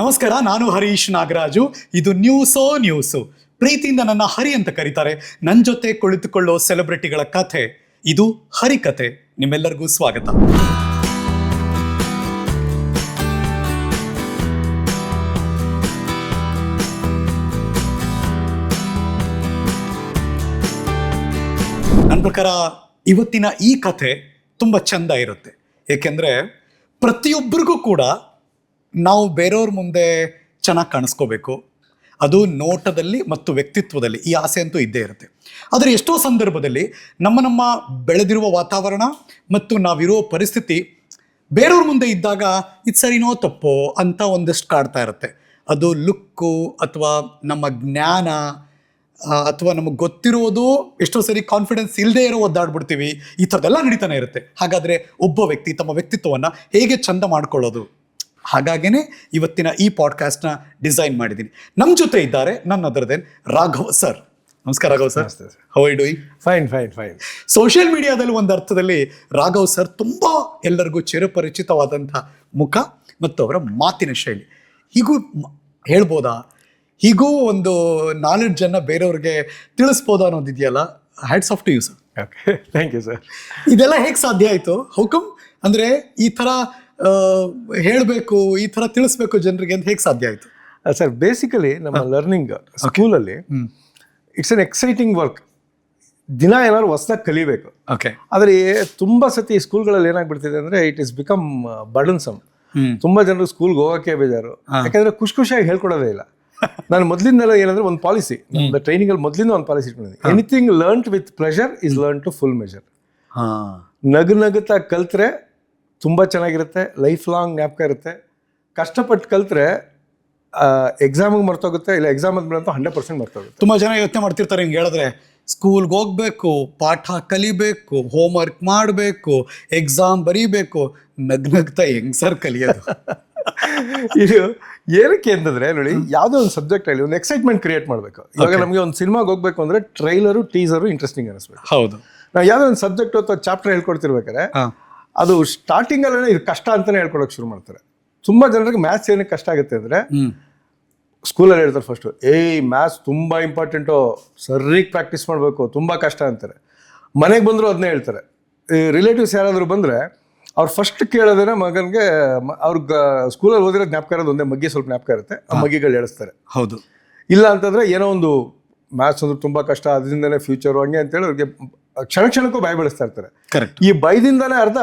ನಮಸ್ಕಾರ, ನಾನು ಹರೀಶ್ ನಾಗರಾಜು. ಇದು ನ್ಯೂಸು. ಪ್ರೀತಿಯಿಂದ ನನ್ನ ಹರಿ ಅಂತ ಕರೀತಾರೆ. ನನ್ನ ಜೊತೆ ಕುಳಿತುಕೊಳ್ಳೋ ಸೆಲೆಬ್ರಿಟಿಗಳ ಕಥೆ ಇದು ಹರಿಕತೆ. ನಿಮ್ಮೆಲ್ಲರಿಗೂ ಸ್ವಾಗತ. ನನ್ನ ಪ್ರಕಾರ ಇವತ್ತಿನ ಈ ಕಥೆ ತುಂಬ ಚಂದ ಇರುತ್ತೆ. ಏಕೆಂದರೆ ಪ್ರತಿಯೊಬ್ಬರಿಗೂ ಕೂಡ ನಾವು ಬೇರೆಯವ್ರ ಮುಂದೆ ಚೆನ್ನಾಗಿ ಕಾಣಿಸ್ಕೋಬೇಕು, ಅದು ನೋಟದಲ್ಲಿ ಮತ್ತು ವ್ಯಕ್ತಿತ್ವದಲ್ಲಿ ಈ ಆಸೆ ಅಂತೂ ಇದ್ದೇ ಇರುತ್ತೆ. ಆದರೆ ಎಷ್ಟೋ ಸಂದರ್ಭದಲ್ಲಿ ನಮ್ಮ ಬೆಳೆದಿರುವ ವಾತಾವರಣ ಮತ್ತು ನಾವಿರೋ ಪರಿಸ್ಥಿತಿ ಬೇರೆಯವ್ರ ಮುಂದೆ ಇದ್ದಾಗ ಇದು ಸರಿನೋ ತಪ್ಪೋ ಅಂತ ಒಂದಷ್ಟು ಕಾಡ್ತಾ ಇರುತ್ತೆ. ಅದು ಲುಕ್ಕು ಅಥವಾ ನಮ್ಮ ಜ್ಞಾನ ಅಥವಾ ನಮಗೆ ಗೊತ್ತಿರೋದು ಎಷ್ಟೋ ಸರಿ ಕಾನ್ಫಿಡೆನ್ಸ್ ಇಲ್ಲದೆ ಇರೋ ಒದ್ದಾಡ್ಬಿಡ್ತೀವಿ. ಈ ಥರದ್ದೆಲ್ಲ ನಡೀತಾನೆ ಇರುತ್ತೆ. ಹಾಗಾದರೆ ಒಬ್ಬ ವ್ಯಕ್ತಿ ತಮ್ಮ ವ್ಯಕ್ತಿತ್ವವನ್ನು ಹೇಗೆ ಚಂದ ಮಾಡ್ಕೊಳ್ಳೋದು? ಹಾಗಾಗೇ ಇವತ್ತಿನ ಈ ಪಾಡ್ಕಾಸ್ಟ್ನ ಡಿಸೈನ್ ಮಾಡಿದ್ದೀನಿ. ನಮ್ಮ ಜೊತೆ ಇದ್ದಾರೆ ನನ್ನ ಅದರದೇನ್ ರಾಘವ್ ಸರ್. ನಮಸ್ಕಾರ Raghav sir. How are you doing? Fine. Social ಮೀಡಿಯಾದಲ್ಲಿ ಒಂದು ಅರ್ಥದಲ್ಲಿ ರಾಘವ್ ಸರ್ ತುಂಬ ಎಲ್ಲರಿಗೂ ಚಿರಪರಿಚಿತವಾದಂಥ ಮುಖ ಮತ್ತು ಅವರ ಮಾತಿನ ಶೈಲಿ. ಹೀಗೂ ಹೇಳ್ಬೋದಾ? ಹೀಗೂ ಒಂದು ನಾಲೆಡ್ಜನ್ನು ಬೇರೆಯವ್ರಿಗೆ ತಿಳಿಸ್ಬೋದಾ ಅನ್ನೋದಿದೆಯಲ್ಲ. Hats off to you sir. Okay, thank you sir. ಇದೆಲ್ಲ ಹೇಗೆ ಸಾಧ್ಯ ಆಯಿತು? ಹೌಕಮ್ ಅಂದರೆ ಈ ಥರ ಹೇಳಬೇಕು, ಈ ಥರ ತಿಳಿಸ್ಬೇಕು ಜನರಿಗೆ ಅಂತ ಹೇಗೆ ಸಾಧ್ಯ ಆಯಿತು? ಸರ್, ಬೇಸಿಕಲಿ ನಮ್ಮ ಲರ್ನಿಂಗ್ ಸ್ಕೂಲಲ್ಲಿ ಇಟ್ಸ್ ಅನ್ ಎಕ್ಸೈಟಿಂಗ್ ವರ್ಕ್. ದಿನ ಏನಾದ್ರು ಹೊಸದಾಗಿ ಕಲಿಬೇಕು. ಓಕೆ. ಆದರೆ ತುಂಬ ಸತಿ ಸ್ಕೂಲ್ಗಳಲ್ಲಿ ಏನಾಗ್ಬಿಡ್ತಿದೆ ಅಂದರೆ ಇಟ್ ಇಸ್ ಬಿಕಮ್ ಬರ್ಡನ್ಸಮ್. ತುಂಬ ಜನರು ಸ್ಕೂಲ್ಗೆ ಹೋಗೋಕ್ಕೆ ಬೇಜಾರು. ಯಾಕಂದರೆ ಖುಷಿಯಾಗಿ ಹೇಳ್ಕೊಡೋದೇ ಇಲ್ಲ. ನಾನು ಮೊದಲಿಂದೆಲ್ಲ ಏನಂದ್ರೆ ಒಂದು ಪಾಲಿಸಿ, ನಮ್ಮ ಟ್ರೈನಿಂಗಲ್ಲಿ ಮೊದಲಿಂದ ಒಂದು ಪಾಲಿಸಿ ಇಟ್ಕೊಂಡಿದ್ದೀನಿ. Anything learned with pleasure is learn to full measure. ನಗುತ್ತಾ ಕಲ್ತ್ರೆ ತುಂಬ ಚೆನ್ನಾಗಿರುತ್ತೆ, ಲೈಫ್ ಲಾಂಗ್ ಜ್ಞಾಪಕ ಇರುತ್ತೆ. ಕಷ್ಟಪಟ್ಟು ಕಲ್ತ್ರೆ ಎಕ್ಸಾಮಿಗೆ ಮರ್ತೋಗುತ್ತೆ, ಇಲ್ಲ ಎಕ್ಸಾಮ್ ಆದ್ಮೇಲೆ 100% ಮರ್ತೋಗುತ್ತೆ. ತುಂಬ ಜನ ಯೋಚನೆ ಮಾಡ್ತಿರ್ತಾರೆ ಹಿಂಗೆ ಹೇಳಿದ್ರೆ, ಸ್ಕೂಲ್ಗೆ ಹೋಗ್ಬೇಕು, ಪಾಠ ಕಲಿಬೇಕು, ಹೋಮ್ವರ್ಕ್ ಮಾಡಬೇಕು, ಎಕ್ಸಾಮ್ ಬರೀಬೇಕು, ನಗ್ನಗ್ತಾ ಹೆಂಗ್ ಸರ್ ಕಲಿಯೋದು? ಇದು ಏನಕ್ಕೆ ಅಂತಂದ್ರೆ ನೋಡಿ, ಯಾವುದೋ ಒಂದು ಸಬ್ಜೆಕ್ಟ್ ಅಲ್ಲಿ ಒಂದು ಎಕ್ಸೈಟ್ಮೆಂಟ್ ಕ್ರಿಯೇಟ್ ಮಾಡಬೇಕು. ಇವಾಗ ನಮಗೆ ಒಂದು ಸಿನಿಮಾಗೆ ಹೋಗ್ಬೇಕು ಅಂದ್ರೆ ಟ್ರೈಲರು ಟೀಸರು ಇಂಟ್ರೆಸ್ಟಿಂಗ್ ಅನಿಸ್ಬೇಕು. ಹೌದು. ನಾವು ಯಾವುದೋ ಒಂದು ಸಬ್ಜೆಕ್ಟ್ ಅಥವಾ ಚಾಪ್ಟರ್ ಹೇಳ್ಕೊಡ್ತಿರ್ಬೇಕಾದ್ರೆ ಅದು ಸ್ಟಾರ್ಟಿಂಗ್ ಅಲ್ಲೇ ಇದು ಕಷ್ಟ ಅಂತಾನೆ ಹೇಳ್ಕೊಳಕ್ ಶುರು ಮಾಡ್ತಾರೆ. ತುಂಬಾ ಜನರಿಗೆ ಮ್ಯಾಥ್ಸ್ ಏನಕ್ಕೆ ಕಷ್ಟ ಆಗುತ್ತೆ ಅಂದ್ರೆ ಸ್ಕೂಲಲ್ಲಿ ಹೇಳ್ತಾರೆ ಫಸ್ಟ್, ಮ್ಯಾಥ್ಸ್ ತುಂಬಾ ಇಂಪಾರ್ಟೆಂಟು, ಸರಿಯಾಗಿ ಪ್ರಾಕ್ಟೀಸ್ ಮಾಡಬೇಕು, ತುಂಬಾ ಕಷ್ಟ ಅಂತಾರೆ. ಮನೆಗೆ ಬಂದ್ರು ಅದನ್ನೇ ಹೇಳ್ತಾರೆ. ರಿಲೇಟಿವ್ಸ್ ಯಾರಾದರೂ ಬಂದ್ರೆ ಅವ್ರು ಫಸ್ಟ್ ಕೇಳೋದೇನೆ ಮಗನಿಗೆ ಅವ್ರಿಗೆ ಸ್ಕೂಲಲ್ಲಿ ಓದಿರೋ ಜ್ಞಾಪಕ ಇರೋದು ಒಂದೇ ಮಗ್ಗಿ, ಸ್ವಲ್ಪ ಜ್ಞಾಪಕ ಇರುತ್ತೆ, ಆ ಮಗ್ಗಿಗಳು ಹೇಳಿಸ್ತಾರೆ. ಹೌದು. ಇಲ್ಲ ಅಂತಂದ್ರೆ ಏನೋ ಒಂದು ಮ್ಯಾಥ್ಸ್ ಅಂದ್ರೆ ತುಂಬಾ ಕಷ್ಟ, ಅದರಿಂದನೇ ಫ್ಯೂಚರು ಹಂಗೆ ಅಂತೇಳಿ ಅವ್ರಿಗೆ ಕ್ಷಣಕ್ಕೂ ಭಯ ಬೆಳೆಸ್ತಾ ಇರ್ತಾರೆ. ಕರೆಕ್ಟ್. ಈ ಭಯದಿಂದಾನೇ ಅರ್ಧ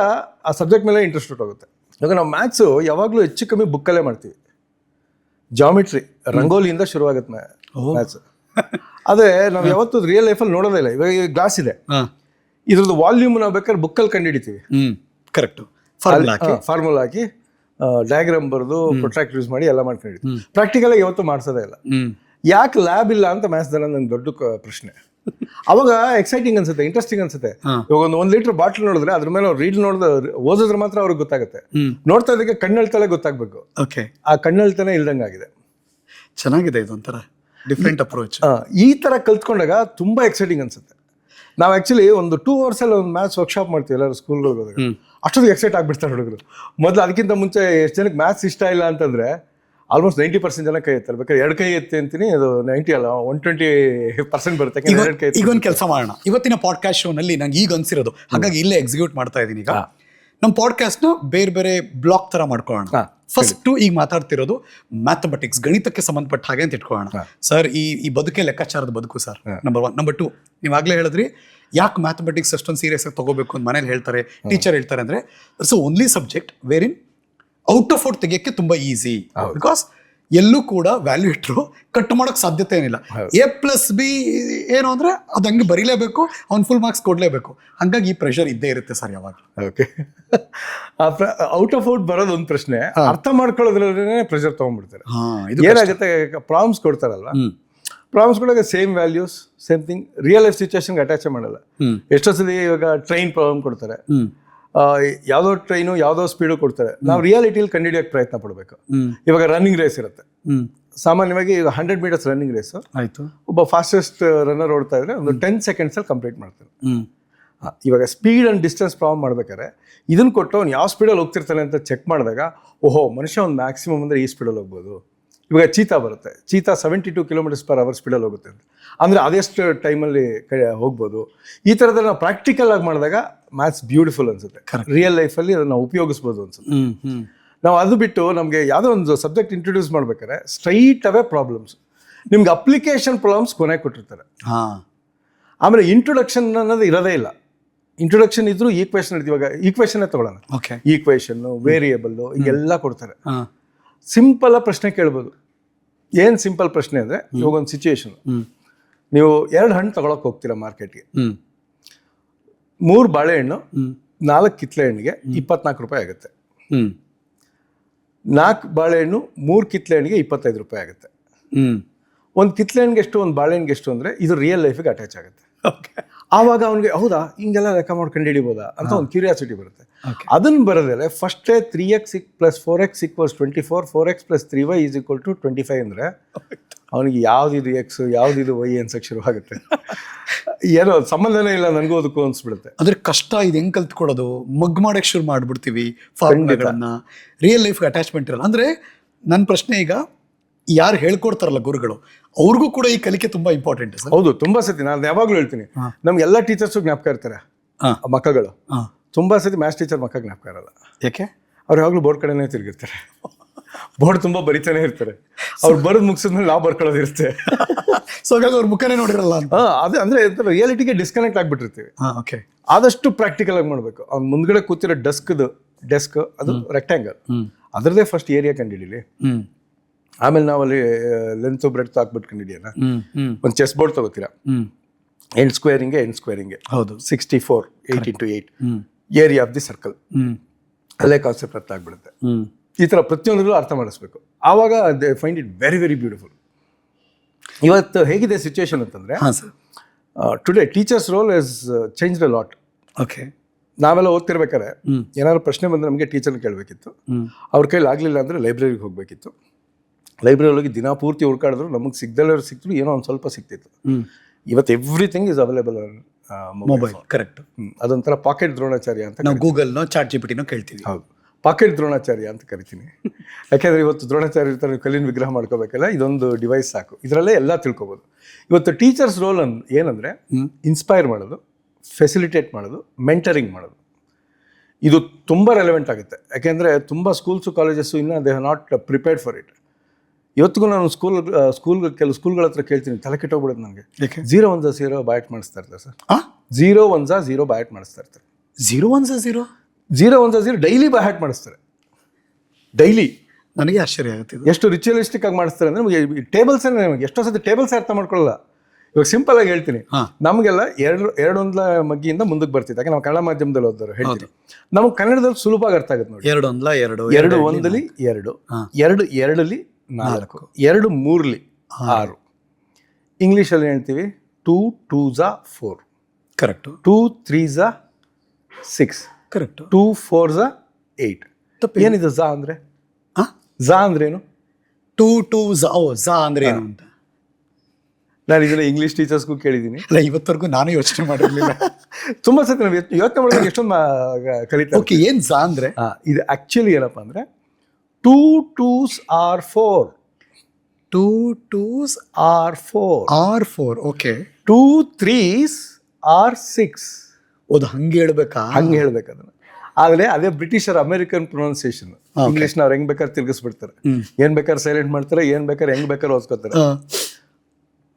ಆ ಸಬ್ಜೆಕ್ಟ್ ಮೇಲೆ ಇಂಟ್ರೆಸ್ಟ್ ಹೊಟ್ಟೋಗುತ್ತೆ. ಇವಾಗ ನಾವು ಮ್ಯಾಥ್ಸು ಯಾವಾಗಲೂ ಹೆಚ್ಚು ಕಮ್ಮಿ ಬುಕ್ಕಲ್ಲೇ ಮಾಡ್ತೀವಿ. ಜಾಮಿಟ್ರಿ ರಂಗೋಲಿಯಿಂದ ಶುರುವಾಗುತ್ತೆ ಮ್ಯಾಥ್ಸ್. ಅದೇ ನಾವು ಯಾವತ್ತೂ ರಿಯಲ್ ಲೈಫಲ್ಲಿ ನೋಡೋದೇ ಇಲ್ಲ. ಇವಾಗ ಗ್ಲಾಸ್ ಇದೆ, ಇದ್ರದ್ದು ವಾಲ್ಯೂಮ್ ನಾವು ಬೇಕಾದ್ರೆ ಬುಕ್ಕಲ್ಲಿ ಕಂಡುಹಿಡಿತೀವಿ. ಕರೆಕ್ಟ್. ಫಾರ್ಮುಲಾ ಹಾಕಿ ಡಯಾಗ್ರಾಮ್ ಬರೆದು ಪ್ರೊಟ್ರಾಕ್ಟ್ ಯೂಸ್ ಮಾಡಿ ಎಲ್ಲ ಮಾಡ್ಕೊಂಡಿರ್ತೀವಿ. ಪ್ರಾಕ್ಟಿಕಲ್ ಆಗಿ ಯಾವತ್ತೂ ಮಾಡ್ಸೋದೇ ಇಲ್ಲ. ಯಾಕೆ ಲ್ಯಾಬ್ ಇಲ್ಲ ಅಂತ ಮ್ಯಾಥ್ಸ್ದಲ್ಲಿ ನಂಗೆ ದೊಡ್ಡ ಪ್ರಶ್ನೆ. ಅವಾಗ ಎಕ್ಸೈಟಿಂಗ್ ಅನ್ಸುತ್ತೆ, ಇಂಟ್ರೆಸ್ಟಿಂಗ್ ಅನ್ಸುತ್ತೆ. ಇವಾಗ ಒಂದು ಲೀಟರ್ ಬಾಟ್ಲ್ ನೋಡಿದ್ರೆ ಅದ್ರ ಮೇಲೆ ರೀಡ್ ಓದಿದ್ರೆ ಮಾತ್ರ ಅವ್ರಿಗೆ ಗೊತ್ತಾಗುತ್ತೆ. ನೋಡ್ತಾ ಇದಕ್ಕೆ ಕಣ್ಣಳ್ತಲೇ ಗೊತ್ತಾಗ್ಬೇಕು. ಓಕೆ. ಆ ಕಣ್ಣಳ್ತನೇ ಇಲ್ದಂಗಾಗಿದೆ. ಚೆನ್ನಾಗಿದೆ, ಇದೊಂಥರ ಡಿಫ್ರೆಂಟ್ ಅಪ್ರೋಚ್. ಈ ತರ ಕಲ್ತ್ಕೊಂಡಾಗ ತುಂಬಾ ಎಕ್ಸೈಟಿಂಗ್ ಅನ್ಸುತ್ತೆ. ನಾವು ಆಕ್ಚುಲಿ ಒಂದು 2 hours ಅಲ್ಲಿ ಒಂದು ಮ್ಯಾಥ್ಸ್ ವರ್ಕ್ಶಾಪ್ ಮಾಡ್ತೀವಿ ಎಲ್ಲರೂ ಸ್ಕೂಲ್ಗಳಿಗೆ ಹೋದಾಗ. ಅಷ್ಟೊಂದು ಎಕ್ಸೈಟ್ ಆಗ್ಬಿಡ್ತಾರೆ ಹುಡುಗರು. ಮೊದಲು ಅದಕ್ಕಿಂತ ಮುಂಚೆ ಎಷ್ಟು ಜನಕ್ಕೆ ಮ್ಯಾಥ್ಸ್ ಇಷ್ಟ ಇಲ್ಲ ಅಂತಂದ್ರೆ ಆಲ್ಮೋಸ್ಟ್ 90% ಜನ ಕೈ ಎತ್ತಾರೆ. ಬೇಕಾದ್ರೆ 2 ಕೈ ಎತ್ತಿ ಅಂತೀನಿ, ಅದು 90 ಅಲ್ಲ 120% ಬರುತ್ತೆ. ಈಗ ಒಂದು ಕೆಲಸ ಮಾಡೋಣ, ಇವತ್ತಿನ ಪಾಡ್ಕಾಸ್ಟ್ ಶೋನಲ್ಲಿ ನಂಗೆ ಈಗ ಅನ್ಸಿರೋದು, ಹಾಗಾಗಿ ಇಲ್ಲೇ ಎಕ್ಸಿಕ್ಯೂಟ್ ಮಾಡ್ತಾ ಇದ್ದೀನಿ. ಈಗ ನಮ್ಮ ಪಾಡ್ಕಾಸ್ಟ್ನ ಬೇರೆ ಬೇರೆ ಬ್ಲಾಕ್ ಥರ ಮಾಡ್ಕೊಳ್ಳೋಣ. ಫಸ್ಟು ಈಗ ಮಾತಾಡ್ತಿರೋದು ಮ್ಯಾಥಮೆಟಿಕ್ಸ್, ಗಣಿತಕ್ಕೆ ಸಂಬಂಧಪಟ್ಟ ಹಾಗೆ ಅಂತ ಇಟ್ಕೊಳ್ಳೋಣ. ಸರ್, ಈ ಬದುಕೆ ಲೆಕ್ಕಾಚಾರದ ಬದುಕು ಸರ್, ನಂಬರ್ 1. ನಂಬರ್ 2, ನೀವಾಗಲೇ ಹೇಳಿದ್ರಿ ಯಾಕೆ ಮ್ಯಾಥಮೆಟಿಕ್ಸ್ ಅಷ್ಟೊಂದು ಸೀರಿಯಸ್ ಆಗಿ ತಗೋಬೇಕು ಅಂತ ಮನೇಲಿ ಹೇಳ್ತಾರೆ, ಟೀಚರ್ ಹೇಳ್ತಾರೆ ಅಂದರೆ it's only subject where in out of out ತೆಗಿಯೋಕ್ಕೆ ತುಂಬ ಈಸಿ. ಬಿಕಾಸ್ ಎಲ್ಲೂ ಕೂಡ ವ್ಯಾಲ್ಯೂ ಇಟ್ಟರು ಕಟ್ ಮಾಡೋಕ್ಕೆ ಸಾಧ್ಯತೆ ಏನಿಲ್ಲ. A+B ಏನು ಅಂದರೆ ಅದು ಹಂಗೆ ಬರೀಲೇಬೇಕು, ಅವ್ನು ಫುಲ್ ಮಾರ್ಕ್ಸ್ ಕೊಡಲೇಬೇಕು. ಹಾಗಾಗಿ ಈ ಪ್ರೆಷರ್ ಇದ್ದೇ ಇರುತ್ತೆ ಸರ್ ಯಾವಾಗ. ಓಕೆ. ಔಟ್ ಆಫ್ ಔಟ್ ಬರೋದು ಒಂದು ಪ್ರಶ್ನೆ, ಅರ್ಥ ಮಾಡ್ಕೊಳ್ಳೋದ್ರಲ್ಲೇ ಪ್ರೆಷರ್ ತೊಗೊಂಡ್ಬಿಡ್ತಾರೆ. ಏನಾಗುತ್ತೆ, ಪ್ರಾಬ್ಲಮ್ಸ್ ಕೊಡ್ತಾರಲ್ವ, ಪ್ರಾಬ್ಲಮ್ಸ್ ಕೊಡೋಕೆ same values same thing real life ಸಿಚುವೇಶನ್ಗೆ ಅಟ್ಯಾಚ್ ಮಾಡಲ್ಲ. ಎಷ್ಟೋ ಸತಿ ಇವಾಗ ಟ್ರೈನ್ ಪ್ರಾಬ್ಲಮ್ ಕೊಡ್ತಾರೆ, ಯಾವುದೋ ಟ್ರೈನು ಯಾವುದೋ ಸ್ಪೀಡು ಕೊಡ್ತಾರೆ, ನಾವು ರಿಯಾಲಿಟಿಲಿ ಕಂಡುಹಿಡಿಯೋಕೆ ಪ್ರಯತ್ನ ಪಡಬೇಕು. ಇವಾಗ ರನ್ನಿಂಗ್ ರೇಸ್ ಇರುತ್ತೆ, ಸಾಮಾನ್ಯವಾಗಿ ಈಗ 100 ಮೀಟರ್ಸ್ ರನ್ನಿಂಗ್ ರೇಸು ಆಯ್ತು. ಒಬ್ಬ ಫಾಸ್ಟೆಸ್ಟ್ ರನ್ನರ್ ಓಡ್ತಾ ಇದ್ರೆ ಒಂದು 10 ಸೆಕೆಂಡ್ಸಲ್ಲಿ ಕಂಪ್ಲೀಟ್ ಮಾಡ್ತಾನೆ. ಹ್ಮ್. ಇವಾಗ ಸ್ಪೀಡ್ ಆ್ಯಂಡ್ ಡಿಸ್ಟೆನ್ಸ್ ಪ್ರಾಬ್ಲಮ್ ಮಾಡ್ಬೇಕಾದ್ರೆ ಇದನ್ನು ಕೊಟ್ಟು ಅವ್ನು ಯಾವ ಸ್ಪೀಡಲ್ಲಿ ಹೋಗ್ತಿರ್ತಾನೆ ಅಂತ ಚೆಕ್ ಮಾಡಿದಾಗ ಓಹೋ ಮನುಷ್ಯ ಒಂದು ಮ್ಯಾಕ್ಸಿಮಮ್ ಅಂದರೆ ಈ ಸ್ಪೀಡಲ್ಲಿ ಹೋಗ್ಬೋದು. ಇವಾಗ ಚೀತಾ ಬರುತ್ತೆ, ಚೀತಾ 72 km/h ಸ್ಪೀಡಲ್ಲಿ ಹೋಗುತ್ತೆ ಅಂತ ಅಂದರೆ ಅದೆಷ್ಟು ಟೈಮಲ್ಲಿ ಹೋಗ್ಬೋದು. ಈ ಥರದಲ್ಲಿ ನಾವು ಪ್ರಾಕ್ಟಿಕಲ್ ಆಗಿ ಮಾಡಿದಾಗ ಮ್ಯಾಥ್ಸ್ ಬ್ಯೂಟಿಫುಲ್ ಅನ್ಸುತ್ತೆ. ರಿಯಲ್ ಲೈಫಲ್ಲಿ ಅದನ್ನು ನಾವು ಉಪಯೋಗಿಸ್ಬೋದು ಅನ್ಸುತ್ತೆ. ನಾವು ಅದು ಬಿಟ್ಟು ನಮಗೆ ಯಾವುದೋ ಒಂದು ಸಬ್ಜೆಕ್ಟ್ ಇಂಟ್ರೊಡ್ಯೂಸ್ ಮಾಡ್ಬೇಕಾದ್ರೆ ಸ್ಟ್ರೈಟ್ ಅವೇ ಪ್ರಾಬ್ಲಮ್ಸ್, ನಿಮ್ಗೆ ಅಪ್ಲಿಕೇಶನ್ ಪ್ರಾಬ್ಲಮ್ಸ್ ಕೊನೆಗೆ ಕೊಟ್ಟಿರ್ತಾರೆ. ಆಮೇಲೆ ಇಂಟ್ರೊಡಕ್ಷನ್ ಅನ್ನೋದು ಇರೋದೇ ಇಲ್ಲ. ಇಂಟ್ರೊಡಕ್ಷನ್ ಇದ್ರೂ ಈಕ್ವೇಷನ್ ಇರ್ತೀವಿ. ಇವಾಗ ಈಕ್ವೇಷನ್ನೇ ತಗೊಳ್ಳೋಣ, ಈಕ್ವೇಷನ್ನು, ವೇರಿಯೇಬಲ್ಲು ಈಗೆಲ್ಲ ಕೊಡ್ತಾರೆ. ಸಿಂಪಲ್ ಪ್ರಶ್ನೆ ಕೇಳ್ಬೋದು. ಏನು ಸಿಂಪಲ್ ಪ್ರಶ್ನೆ ಅಂದರೆ, ಇವಾಗ ಒಂದು ಸಿಚುವೇಶನ್, ನೀವು 2 ಹಣ್ಣು ತಗೊಳಕ್ ಹೋಗ್ತೀರಾ ಮಾರ್ಕೆಟ್ಗೆ. 3 ಬಾಳೆಹಣ್ಣು 4 ಕಿತ್ಲೆ ಹಣ್ಣಿಗೆ 24 ರೂಪಾಯಿ ಆಗುತ್ತೆ. 4 ಬಾಳೆಹಣ್ಣು 3 ಕಿತ್ಲೆ ಹಣ್ಣಿಗೆ 25 ರೂಪಾಯಿ ಆಗುತ್ತೆ. ಒಂದು ಕಿತ್ಲೆ ಹಣ್ಣಿಗೆ ಎಷ್ಟು, ಒಂದು ಬಾಳೆಹಣ್ಣಿಗೆ ಎಷ್ಟು ಅಂದರೆ ಇದು ರಿಯಲ್ ಲೈಫಿಗೆ ಅಟ್ಯಾಚ್ ಆಗುತ್ತೆ. ಆವಾಗ ಅವನಿಗೆ ಹೌದಾ ಹಿಂಗೆಲ್ಲ ಲೆಕ್ಕ ಮಾಡ್ಕೊಂಡು ಹಿಡಿಬೋದಾ ಅಂತ ಒಂದು ಕ್ಯೂರಿಯಾಸಿಟಿ ಬರುತ್ತೆ. ಅದನ್ನು ಬರೋದ್ರೆ ಫಸ್ಟೇ 3x + 4x = 24, 4x + 3y = 25 ಅಂದರೆ ಅವನಿಗೆ ಯಾವುದಿದು ಎಕ್ಸ್ ಯಾವುದಿದು ವೈ ಅನ್ಸಕ್ಕೆ ಶುರುವಾಗುತ್ತೆ. ಏನೋ ಸಂಬಂಧನೇ ಇಲ್ಲ ನನಗೂ ಅದಕ್ಕೂ ಅನ್ಸ್ಬಿಡುತ್ತೆ. ಅಂದ್ರೆ ಕಷ್ಟ ಇದು ಹೆಂಗ್ ಕಲ್ತ್ಕೊಡೋದು, ಮಗ್ ಮಾಡಕ್ಕೆ ಶುರು ಮಾಡ್ಬಿಡ್ತೀವಿ ಫಾರ್ಮುಲಾಗಳನ್ನ, ರಿಯಲ್ ಲೈಫ್ಗೆ ಅಟ್ಯಾಚ್ಮೆಂಟ್ ಇರಲ್ಲ. ಅಂದ್ರೆ ನನ್ನ ಪ್ರಶ್ನೆ ಈಗ ಯಾರು ಹೇಳ್ಕೊಡ್ತಾರಲ್ಲ ಗುರುಗಳು, ಅವ್ರಿಗೂ ಕೂಡ ಈ ಕಲಿಕೆ ತುಂಬಾ ಇಂಪಾರ್ಟೆಂಟ್ ಸರ್. ಹೌದು, ತುಂಬಾ ಸತಿ ನಾನು ಯಾವಾಗಲೂ ಹೇಳ್ತೀನಿ, ನಮ್ಗೆ ಎಲ್ಲ ಟೀಚರ್ಸು ಜ್ಞಾಪಕ ಇರ್ತಾರೆ ಮಕ್ಕಳು. ತುಂಬಾ ಸತಿ ಮ್ಯಾಥ್ಸ್ ಟೀಚರ್ ಮಕ್ಕ ಜ್ಞಾಪಕ ಇರಲ್ಲ. ಯಾಕೆ? ಅವ್ರು ಯಾವಾಗಲೂ ಬೋರ್ಡ್ ಕಡೆನೇ ತಿರುಗಿರ್ತಾರೆ, ಬೋರ್ಡ್ ತುಂಬಾ ಬರಿತಾನೆ ಇರ್ತಾರೆ. ಅವ್ರು ಬರೋದು ಮುಗಿಸಿದ್ಮೇಲೆ ನಾವು ಬರ್ಕೊಳ್ಳೋದಿರುತ್ತೆ. ಸೊ ಹಾಗಾಗಿ ಅವ್ರ ಮುಖನೇ ನೋಡಿರಲ್ಲ ಅಂತ. ಅದೇ ಅಂದ್ರೆ ರಿಯಾಲಿಟಿಗೆ ಡಿಸ್ಕನೆಕ್ಟ್ ಆಗ್ಬಿಟ್ಟಿರ್ತೀವಿ. ಆದಷ್ಟು ಪ್ರಾಕ್ಟಿಕಲ್ ಆಗಿ ಮಾಡ್ಬೇಕು. ಅವ್ನ ಮುಂದ್ಗಡೆ ಕೂತಿರೋ ಡೆಸ್ಕ್ ಅದು ರೆಕ್ಟ್ಯಾಂಗಲ್, ಅದರದೇ ಫಸ್ಟ್ ಏರಿಯಾ ಕಂಡಿಡೀಲಿ. ಆಮೇಲೆ ನಾವಲ್ಲಿ ಲೆಂತ್ ಬ್ರೆಡ್ತ್ ಹಾಕ್ಬಿಟ್ಟು ಕಂಡಿಡಿಯೋಣ. ಒಂದು ಚೆಸ್ ಬೋರ್ಡ್ ತಗೋತೀರಾ, ಎಂಡ್ ಸ್ಕ್ವೇರಿಂಗ್ಗೆ ಹೌದು 64 8 × 8 ಏರಿಯಾ ಆಫ್ ದಿ ಸರ್ಕಲ್, ಅಲ್ಲೇ ಕಾನ್ಸೆಪ್ಟ್ ಅರ್ಥ ಆಗ್ಬಿಡುತ್ತೆ. ಈ ಥರ ಪ್ರತಿಯೊಂದರಲ್ಲೂ ಅರ್ಥ ಮಾಡಿಸ್ಬೇಕು. ಆವಾಗ they find it very very beautiful. ಇವತ್ತು ಹೇಗಿದೆ ಸಿಚುವೇಶನ್ ಅಂತಂದರೆ, today teachers role is changed a lot. Okay, ನಾವೆಲ್ಲ ಓದ್ತಿರ್ಬೇಕಾದ್ರೆ ಏನಾದ್ರು ಪ್ರಶ್ನೆ ಬಂದರೆ ನಮಗೆ ಟೀಚರ್ನ ಕೇಳಬೇಕಿತ್ತು. ಅವ್ರ ಕೈಲಿ ಆಗಲಿಲ್ಲ ಅಂದರೆ ಲೈಬ್ರರಿಗೆ ಹೋಗಬೇಕಿತ್ತು. ಲೈಬ್ರರಿ ಹೋಗಿ ದಿನ ಪೂರ್ತಿ ಹುಡ್ಕಾಡಿದ್ರು ನಮಗೆ ಸಿಗ್ದಲ್ಲವ್ರು ಸಿಕ್ತರು, ಏನೋ ಒಂದು ಸ್ವಲ್ಪ ಸಿಕ್ತಿತ್ತು. ಇವತ್ತು everything is available on mobile. Correct. ಅದೊಂಥರ ಪಾಕೆಟ್ ದ್ರೋಣಾಚಾರ್ಯ ಅಂತ ನಾವು ಗೂಗಲ್ನೋ ಚಾಟ್ ಜಿಪಿಟಿನೋ ಕೇಳ್ತೀವಿ. ಹೌದು, ಪಾಕೆಟ್ ದ್ರೋಣಾಚಾರ್ಯ ಅಂತ ಕರಿತೀನಿ. ಯಾಕೆಂದರೆ ಇವತ್ತು ದ್ರೋಣಾಚಾರ್ಯ ಇರ್ತಾರೆ, ನೀವು ಕಲ್ಲಿನ ವಿಗ್ರಹ ಮಾಡ್ಕೋಬೇಕಲ್ಲ, ಇದೊಂದು ಡಿವೈಸ್ ಸಾಕು, ಇದರಲ್ಲೇ ಎಲ್ಲ ತಿಳ್ಕೊಬೋದು. ಇವತ್ತು ಟೀಚರ್ಸ್ ರೋಲ್ ಏನಂದರೆ ಇನ್ಸ್ಪೈರ್ ಮಾಡೋದು, ಫೆಸಿಲಿಟೇಟ್ ಮಾಡೋದು, ಮೆಂಟರಿಂಗ್ ಮಾಡೋದು. ಇದು ತುಂಬ ರೆಲೆವೆಂಟ್ ಆಗುತ್ತೆ. ಯಾಕೆಂದರೆ ತುಂಬ ಸ್ಕೂಲ್ಸು ಕಾಲೇಜಸ್ಸು ಇನ್ನೂ they have not prepared for it. ಇವತ್ತಿಗೂ ನಾನು ಕೆಲವು ಸ್ಕೂಲ್ಗಳ ಹತ್ರ ಕೇಳ್ತೀನಿ, ತಲೆ ಕೆಟ್ಟೋಗ್ಬಿಡುತ್ತೆ ನನಗೆ. 0 1 0 ಬಾಯಟ್ ಮಾಡಿಸ್ತಾ ಇರ್ತಾರೆ ಸರ್. 0 1 0 ಬಾಯಟ್ ಮಾಡಿಸ್ತಾ ಇರ್ತಾರೆ. 0 1 0 0 1 0 ಡೈಲಿ ಬಾಯಟ್ ಮಾಡಿಸ್ತಾರೆ. ಡೈಲಿ ನನಗೆ ಆಶ್ಚರ್ಯ ಆಗುತ್ತೆ ಎಷ್ಟು ರಿಚುವಲಿಸ್ಟಿಕ್ ಆಗಿ ಮಾಡಿಸ್ತಾರೆ ಅಂದರೆ. ನಮಗೆ ಟೇಬಲ್ಸ್ ನಮಗೆ ಎಷ್ಟೋ ಸತಿ ಟೇಬಲ್ಸ್ ಅರ್ಥ ಮಾಡ್ಕೊಳ್ಳಲ್ಲ. ಇವಾಗ ಸಿಂಪಲ್ ಆಗಿ ಹೇಳ್ತೀನಿ, ನಮಗೆಲ್ಲ ಎರಡು ಒಂದ್ಲ ಮಗ್ಗಿಯಿಂದ ಮುಂದಕ್ಕೆ ಬರ್ತಿತ್ತು. ಯಾಕೆ ನಾವು ಕನ್ನಡ ಮಾಧ್ಯಮದಲ್ಲಿ ಓದೋರು ಹೇಳ್ತೀವಿ, ನಮಗೆ ಕನ್ನಡದಲ್ಲಿ ಸುಲಭವಾಗಿ ಅರ್ಥ ಆಗುತ್ತೆ ನೋಡಿ. 2 1 2 2 1 2 2 2 4 2 3 6. ಇಂಗ್ಲೀಷಲ್ಲಿ ಹೇಳ್ತೀವಿ 2 2 4. ಕರೆಕ್ಟ್. 2 3 6. ಕರೆಕ್ಟ್. 2 4 8. ಏನಿದು ಝಾ ಅಂದರೆ? ಝಾ ಅಂದ್ರೇನು? 2 2 ಝಾ ಅಂದ್ರೆ ಏನು ಅಂತ ನಾನು ಇದನ್ನ ಇಂಗ್ಲೀಷ್ ಟೀಚರ್ಸ್ಗೂ ಕೇಳಿದ್ದೀನಿ. ಅಲ್ಲ, ಇವತ್ತವರೆಗೂ ನಾನು ಯೋಚನೆ ಮಾಡಿರಲಿಲ್ಲ. ತುಂಬ ಸತಿ ನಾವು ಯೋಚನೆ ಮಾಡಿದಾಗ ಎಷ್ಟೊಂದು ಕಲಿತಾರೆ. ಓಕೆ, ಏನು ಝಾ ಅಂದರೆ? ಇದು ಆ್ಯಕ್ಚುಲಿ ಏನಪ್ಪ ಅಂದರೆ 2 2s are 4. 2 2s are 4. Okay. 2 3s are 6. ಅದು ಹಂಗೆ ಹೇಳ್ಬೇಕಾ? ಹಂಗೆ ಹೇಳ್ಬೇಕು ಅದನ್ನು. ಆದರೆ ಅದೇ ಬ್ರಿಟಿಷರ್ ಅಮೆರಿಕನ್ ಪ್ರೊನೌನ್ಸಿಯೇಷನ್. ಇಂಗ್ಲೀಷ್ನ ಅವ್ರು ಹೆಂಗ್ ಬೇಕಾದ್ರೆ ತಿರ್ಗಿಸ್ಬಿಡ್ತಾರೆ, ಏನ್ ಬೇಕಾದ್ರೆ ಸೈಲೆಂಟ್ ಮಾಡ್ತಾರೆ, ಏನ್ ಬೇಕಾದ್ರೆ ಹೆಂಗ್ ಬೇಕಾದ್ರೆ ಓದ್ಕೋತಾರೆ.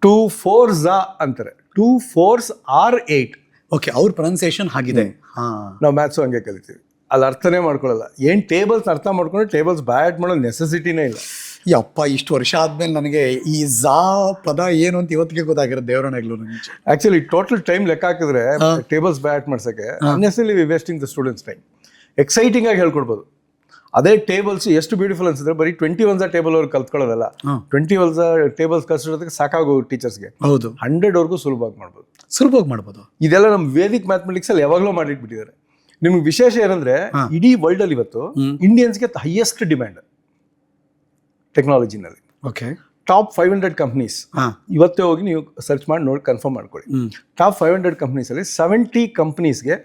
2 4s ಅಂತಾರೆ. 2 4s are 8. ಓಕೆ, ಅವ್ರ ಪ್ರೊನೌನ್ಸಿಯೇಷನ್ ಆಗಿದೆ. ನಾವು ಮ್ಯಾಥ್ಸು ಹಂಗೆ ಕಲಿತೀವಿ, ಅಲ್ಲಿ ಅರ್ಥನೇ ಮಾಡ್ಕೊಳ್ಳಲ್ಲ. ಏನು ಟೇಬಲ್ಸ್ ಅರ್ಥ ಮಾಡ್ಕೊಂಡು ಟೇಬಲ್ಸ್ ಬ್ಯಾಟ್ ಮಾಡೋ ನೆಸೆಸಿಟಿನೇ ಇಲ್ಲ. ಯಪ್ಪ, ಇಷ್ಟು ವರ್ಷ ಆದ್ಮೇಲೆ ನನಗೆ ಈ ಝಾ ಪದ ಏನು ಅಂತ ಇವತ್ತಿಗೆ ಗೊತ್ತಾಗಿರೋ ದೇವರಣೆಗಳು. ಆಕ್ಚುಲಿ ಟೋಟಲ್ ಟೈಮ್ ಲೆಕ್ಕ ಹಾಕಿದ್ರೆ ಟೇಬಲ್ಸ್ ಬ್ಯಾಟ್ ಮಾಡ್ಸೋಕ್ಕೆ honestly we wasting the students time. Exciting ಆಗಿ ಹೇಳ್ಕೊಡ್ಬೋದು. ಅದೇ ಟೇಬಲ್ಸ್ ಎಷ್ಟು ಬ್ಯೂಟಿಫುಲ್ ಅನ್ಸಿದ್ರೆ ಬರೀ 21 ಟೇಬಲ್ ಅವ್ರು ಕಲ್ತ್ಕೊಳ್ಳೋದಲ್ಲ, 21 ಟೇಬಲ್ಸ್ ಕಲ್ಸೋದಕ್ಕೆ ಸಾಕಾಗೋ ಟೀಚರ್ಸ್ಗೆ. ಹೌದು, 100 ಸುಲಭವಾಗಿ ಮಾಡ್ಬೋದು. ಇದೆಲ್ಲ ನಮ್ಮ ವೇದಿಕ್ ಮ್ಯಾಥಮೆಟಿಕ್ಸ್ ಅಲ್ಲಿ ಯಾವಾಗಲೂ ಮಾಡಿಟ್ಬಿಟ್ಟಿದ್ದಾರೆ. ನಿಮ್ಗೆ ವಿಶೇಷ ಏನಂದ್ರೆ, ಇಡೀ ವರ್ಲ್ಡ್ ಅಲ್ಲಿ ಇವತ್ತು ಇಂಡಿಯನ್ಸ್ಗೆ ಹೈಯೆಸ್ಟ್ ಡಿಮ್ಯಾಂಡ್ ಟೆಕ್ನಾಲಜಿನಲ್ಲಿ. ಓಕೆ, ಟಾಪ್ 500 ಕಂಪ್ನೀಸ್ ಹಾಂ ಇವತ್ತೇ ಹೋಗಿ ನೀವು ಸರ್ಚ್ ಮಾಡಿ ನೋಡಿ ಕನ್ಫರ್ಮ್ ಮಾಡ್ಕೊಳ್ಳಿ. ಟಾಪ್ 500 ಕಂಪ್ನೀಸಲ್ಲಿ 70 ಕಂಪ್ನೀಸ್ಗೆ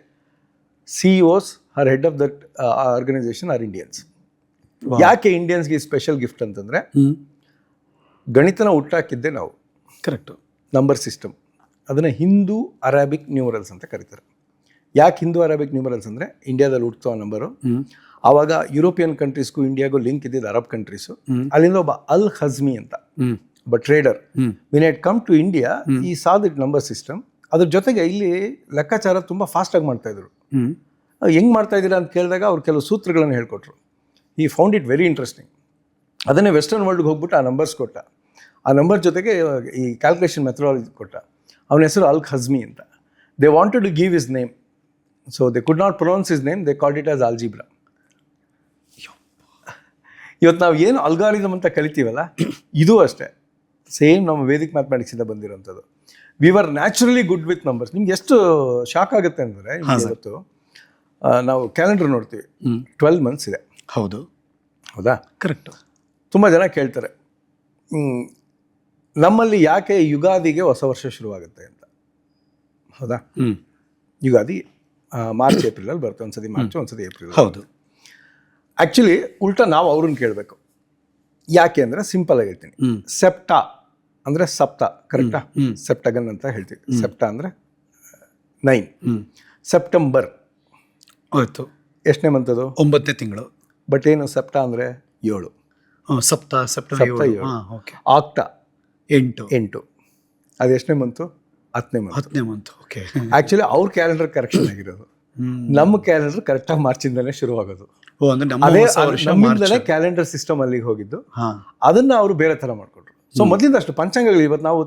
CEOs are head of that organisation are Indians. ಯಾಕೆ ಇಂಡಿಯನ್ಸ್ಗೆ ಸ್ಪೆಷಲ್ ಗಿಫ್ಟ್ ಅಂತಂದರೆ ಗಣಿತನ ಹುಟ್ಟಾಕಿದ್ದೆ ನಾವು. ಕರೆಕ್ಟು. ನಂಬರ್ ಸಿಸ್ಟಮ್ ಅದನ್ನು ಹಿಂದೂ ಅರಾಬಿಕ್ ನ್ಯೂಮರಲ್ಸ್ ಅಂತ ಕರೀತಾರೆ. ಯಾಕೆ ಹಿಂದೂ ಅರಾಬಿಕ್ ನ್ಯೂಮರಲ್ಸ್ ಅಂದರೆ ಇಂಡಿಯಾದಲ್ಲಿ ಹುಟ್ಟುವ ನಂಬರು. ಆವಾಗ ಯುರೋಪಿಯನ್ ಕಂಟ್ರೀಸ್ಗೂ ಇಂಡಿಯಾಗೂ ಲಿಂಕ್ ಇದ್ದಿದ್ದು ಅರಬ್ ಕಂಟ್ರೀಸು. ಅಲ್ಲಿಂದ ಒಬ್ಬ ಅಲ್ ಹಜ್ಮಿ ಅಂತ ಒಬ್ಬ trader when it come to India ಈ ಸಾದ್ ಇಟ್ ನಂಬರ್ ಸಿಸ್ಟಮ್. ಅದ್ರ ಜೊತೆಗೆ ಇಲ್ಲಿ ಲೆಕ್ಕಾಚಾರ ತುಂಬ ಫಾಸ್ಟಾಗಿ ಮಾಡ್ತಾಯಿದ್ರು. ಹೆಂಗೆ ಮಾಡ್ತಾ ಇದ್ದೀರಾ ಅಂತ ಕೇಳಿದಾಗ ಅವ್ರು ಕೆಲವು ಸೂತ್ರಗಳನ್ನು ಹೇಳ್ಕೊಟ್ರು. ಈ ಫೌಂಡ್ ಇಟ್ ವೆರಿ ಇಂಟ್ರೆಸ್ಟಿಂಗ್. ಅದನ್ನೇ ವೆಸ್ಟರ್ನ್ ವರ್ಲ್ಡ್ಗೆ ಹೋಗ್ಬಿಟ್ಟು ಆ ನಂಬರ್ಸ್ ಕೊಟ್ಟ. ಆ ನಂಬರ್ ಜೊತೆಗೆ ಈ ಕ್ಯಾಲ್ಕುಲೇಷನ್ ಮೆಥಡಾಲಜಿ ಕೊಟ್ಟ. ಅವನ ಹೆಸರು ಅಲ್ ಹಜ್ಮಿ ಅಂತ. They wanted to give his name, so they could not pronounce his name, they called it as algebra. ಇವತ್ತು ನಾವು ಏನು ಅಲ್ಗಾರಿದಮ್ ಅಂತ ಕಲಿತೀವಲ್ಲ, ಇದು ಅಷ್ಟೇ ಸೇಮ್ ನಮ್ಮ ವೇದಿಕ್ ಮ್ಯಾಥಮೆಟಿಕ್ಸಿಂದ ಬಂದಿರೋಂಥದ್ದು. We are naturally good with numbers. ನಿಮ್ಗೆ ಎಷ್ಟು ಶಾಕ್ ಆಗುತ್ತೆ ಅಂದರೆ, ಇವತ್ತು ನಾವು ಕ್ಯಾಲೆಂಡರ್ ನೋಡ್ತೀವಿ, 12 ಮಂತ್ಸ್ ಇದೆ. ಹೌದು. ಹೌದಾ? ಕರೆಕ್ಟು. ತುಂಬ ಜನ ಕೇಳ್ತಾರೆ ನಮ್ಮಲ್ಲಿ ಯಾಕೆ ಯುಗಾದಿಗೆ ಹೊಸ ವರ್ಷ ಶುರುವಾಗುತ್ತೆ ಅಂತ. ಹೌದಾ? ಯುಗಾದಿ ಮಾರ್ಚ್ ಏಪ್ರಿಲಲ್ಲಿ ಬರುತ್ತೆ. ಒಂದ್ಸತಿ ಮಾರ್ಚ್, ಒಂದ್ಸತಿ ಏಪ್ರಿಲ್. ಹೌದು. ಆ್ಯಕ್ಚುಲಿ ಉಲ್ಟಾ ನಾವು ಅವ್ರನ್ನ ಕೇಳಬೇಕು. ಯಾಕೆ ಅಂದರೆ ಸಿಂಪಲ್ ಆಗಿ ಹೇಳ್ತೀನಿ. ಸೆಪ್ಟಾ ಅಂದರೆ ಸಪ್ತ, ಕರೆಕ್ಟಾ? ಸೆಪ್ಟಗನ್ ಅಂತ ಹೇಳ್ತೀವಿ. ಸೆಪ್ಟಾ ಅಂದರೆ 9. ಸೆಪ್ಟೆಂಬರ್ ಹೋಯ್ತು. ಎಷ್ಟನೇ ಮಂತದು? 9ನೇ ತಿಂಗಳು. ಬಟ್ ಏನು ಸೆಪ್ಟಾ ಅಂದರೆ 7. ಸಪ್ತ 7. ಆಕ್ಟಾ 8. ಅದು ಎಷ್ಟನೇ ಮಂತು? 10ನೇ ಮಂತು. ಓಕೆ. ಆ್ಯಕ್ಚುಲಿ ಅವ್ರ ಕ್ಯಾಲೆಂಡರ್ ಕರೆಕ್ಷನ್ ಆಗಿರೋದು. ನಮ್ಮ ಕ್ಯಾಲೆಂಡರ್ ಕರೆಕ್ಟಾಗಿ ಮಾರ್ಚಿಂದಲೇ ಶುರುವಾಗೋದು. ನಮ್ಮಿಂದಲೇ ಕ್ಯಾಲೆಂಡರ್ ಸಿಸ್ಟಮ್ ಅಲ್ಲಿಗೆ ಹೋಗಿದ್ದು. ಅದನ್ನ ಅವರು ಬೇರೆ ಥರ ಮಾಡಿಕೊಟ್ರು. ಸೊ ಮೊದಲಿಂದ ಅಷ್ಟು ಪಂಚಾಂಗಗಳು ಇವತ್ತು ನಾವು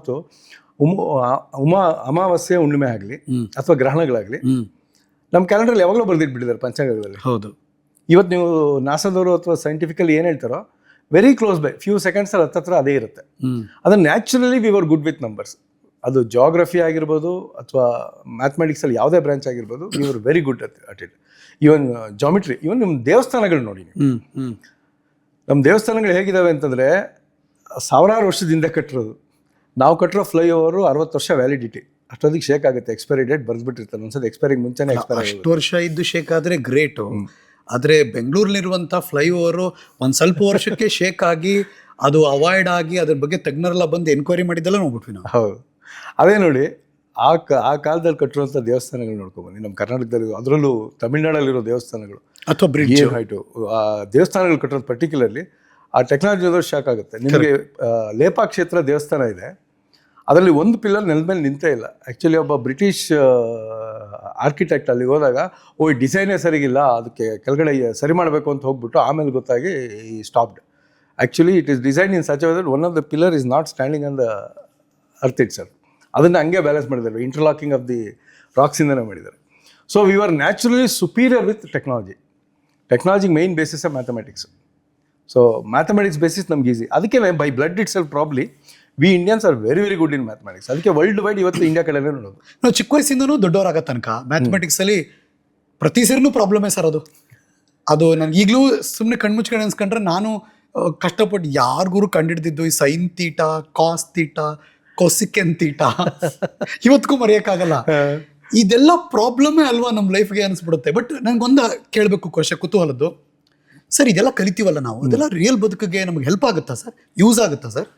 ಅಮಾವಾಸ್ಯೆ ಹುಣ್ಣಿಮೆ ಆಗಲಿ ಅಥವಾ ಗ್ರಹಣಗಳಾಗಲಿ ನಮ್ಮ ಕ್ಯಾಲೆಂಡರ್ ಯಾವಾಗಲೂ ಬರೆದಿಟ್ಬಿಟ್ಟಿದ್ದಾರೆ ಪಂಚಾಂಗಗಳಲ್ಲಿ. ಹೌದು. ಇವತ್ತು ನೀವು ನಾಸಾದವರು ಅಥವಾ ಸೈಂಟಿಫಿಕಲಿ ಏನು ಹೇಳ್ತಾರೋ very close by few seconds ಹತ್ರ ಅದೇ ಇರುತ್ತೆ. ಅದನ್ನು naturally we are good with numbers. ಅದು ಜಾಗ್ರಫಿ ಆಗಿರ್ಬೋದು ಅಥವಾ ಮ್ಯಾಥಮೆಟಿಕ್ಸಲ್ಲಿ ಯಾವುದೇ ಬ್ರಾಂಚ್ ಆಗಿರ್ಬೋದು, we are very good at it. Even geometry, even ನಿಮ್ಮ ದೇವಸ್ಥಾನಗಳು ನೋಡಿ. ನಮ್ಮ ದೇವಸ್ಥಾನಗಳು ಹೇಗಿದ್ದಾವೆ ಅಂತಂದರೆ ಸಾವಿರಾರು ವರ್ಷದಿಂದ ಕಟ್ಟಿರೋದು. ನಾವು ಕಟ್ಟಿರೋ ಫ್ಲೈಓವರು 60 ವರ್ಷ ವ್ಯಾಲಿಡಿಟಿ. ಅಷ್ಟೊಂದಿಗೆ ಶೇಕ್ ಆಗುತ್ತೆ. ಎಕ್ಸ್ಪೈರಿ ಡೇಟ್ ಬರೆದ್ಬಿಟ್ಟಿರ್ತಾರೆ. ಒಂದ್ಸತಿ ಎಕ್ಸ್ಪೈರಿಗೆ ಮುಂಚೆನೇ ಎಕ್ಸ್ಪೈರ್. ಅಷ್ಟು ವರ್ಷ ಇದ್ದು ಶೇಕ್ ಆದರೆ ಗ್ರೇಟು. ಆದರೆ ಬೆಂಗಳೂರಿಲಿರುವಂಥ ಫ್ಲೈಓವರು ಒಂದು ಸ್ವಲ್ಪ ವರ್ಷಕ್ಕೆ ಶೇಕ್ ಆಗಿ ಅದು ಅವಾಯ್ಡ್ ಆಗಿ ಅದ್ರ ಬಗ್ಗೆ ತಜ್ಞರೆಲ್ಲ ಬಂದು ಎನ್ಕ್ವೈರಿ ಮಾಡಿದ್ದೆಲ್ಲ ನೋಡ್ಬಿಟ್ವಿ ನಾವು. ಹೌದು. ಅದೇ ನೋಡಿ, ಆ ಕಾಲದಲ್ಲಿ ಕಟ್ಟಿರುವಂಥ ದೇವಸ್ಥಾನಗಳು ನೋಡ್ಕೊಬನ್ನಿ. ನಮ್ಮ ಕರ್ನಾಟಕದಲ್ಲಿ, ಅದರಲ್ಲೂ ತಮಿಳ್ನಾಡಲ್ಲಿರೋ ದೇವಸ್ಥಾನಗಳು ಅಥವಾ ಬ್ರಿಡ್ಜ್ ಹೈಟು, ಆ ದೇವಸ್ಥಾನಗಳು ಕಟ್ಟಿರೋದು ಪರ್ಟಿಕ್ಯುಲರ್ಲಿ ಆ ಟೆಕ್ನಾಲಜಿ ಹೋದ್ರೆ ಶಾಕ್ ಆಗುತ್ತೆ ನಿಮಗೆ. ಲೇಪಾ ಕ್ಷೇತ್ರ ದೇವಸ್ಥಾನ ಇದೆ, ಅದರಲ್ಲಿ ಒಂದು ಪಿಲ್ಲರ್ ನೆಲದ ಮೇಲೆ ನಿಂತೇ ಇಲ್ಲ. ಆ್ಯಕ್ಚುಲಿ ಒಬ್ಬ ಬ್ರಿಟಿಷ್ ಆರ್ಕಿಟೆಕ್ಟ್ ಅಲ್ಲಿಗೆ ಹೋದಾಗ ಈ ಡಿಸೈನೇ ಸರಿಗಿಲ್ಲ, ಅದಕ್ಕೆ ಕೆಳಗಡೆ ಸರಿ ಮಾಡಬೇಕು ಅಂತ ಹೋಗ್ಬಿಟ್ಟು ಆಮೇಲೆ ಗೊತ್ತಾಗಿ ಈ stopped. Actually it is design in such that one of the pillar is not standing on the earth itself. ಅದನ್ನು ಹಂಗೆ ಬ್ಯಾಲೆನ್ಸ್ ಮಾಡಿದ್ದಾರೆ, ಇಂಟರ್ಲಾಕಿಂಗ್ ಆಫ್ ದಿ ರಾಕ್ಸಿಂದನೇ ಮಾಡಿದ್ದಾರೆ. So we are naturally superior with technology. ಟೆಕ್ನಾಲಜಿಗೆ main basis mathematics. So mathematics basis ನಮ್ಗೆ easy. ಅದಕ್ಕೆ by blood itself probably we Indians are very very good in mathematics. ಅದಕ್ಕೆ world wide ಇವತ್ತು India ಕಡೆನೇ ನೋಡೋದು. ನಾವು ಚಿಕ್ಕ ವಯಸ್ಸಿಂದನೂ ದೊಡ್ಡವರಾಗೋ ತನಕ ಮ್ಯಾಥಮೆಟಿಕ್ಸಲ್ಲಿ ಪ್ರತಿ ಸೇರಿನೂ ಪ್ರಾಬ್ಲಮೇ ಸರ್. ಅದು ನನಗೆ ಈಗಲೂ ಸುಮ್ಮನೆ ಕಣ್ಮುಚ್ಕೊಂಡು ಅನ್ಸ್ಕೊಂಡ್ರೆ ನಾನು ಕಷ್ಟಪಟ್ಟು ಯಾರಿಗೂ ಕಂಡಿಡ್ದಿದ್ದು ಈ sine theta, cos theta, cosecant theta ಇವತ್ತಿಗೂ ಮರೆಯೋಕ್ಕಾಗಲ್ಲ. ಇದೆಲ್ಲ ಪ್ರಾಬ್ಲಮೇ ಅಲ್ವಾ ನಮ್ಮ ಲೈಫ್ಗೆ ಅನಿಸ್ಬಿಡುತ್ತೆ. ಬಟ್ ನನಗೊಂದು ಕೇಳಬೇಕು ಕುತೂಹಲದ್ದು ಸರ್, ಇದೆಲ್ಲ ಕಲಿತೀವಲ್ಲ ನಾವು, ಅದೆಲ್ಲ ರಿಯಲ್ ಬದುಕಿಗೆ ನಮಗೆ ಹೆಲ್ಪ್ ಆಗುತ್ತಾ ಸರ್? ಯೂಸ್ ಆಗುತ್ತಾ ಸರ್?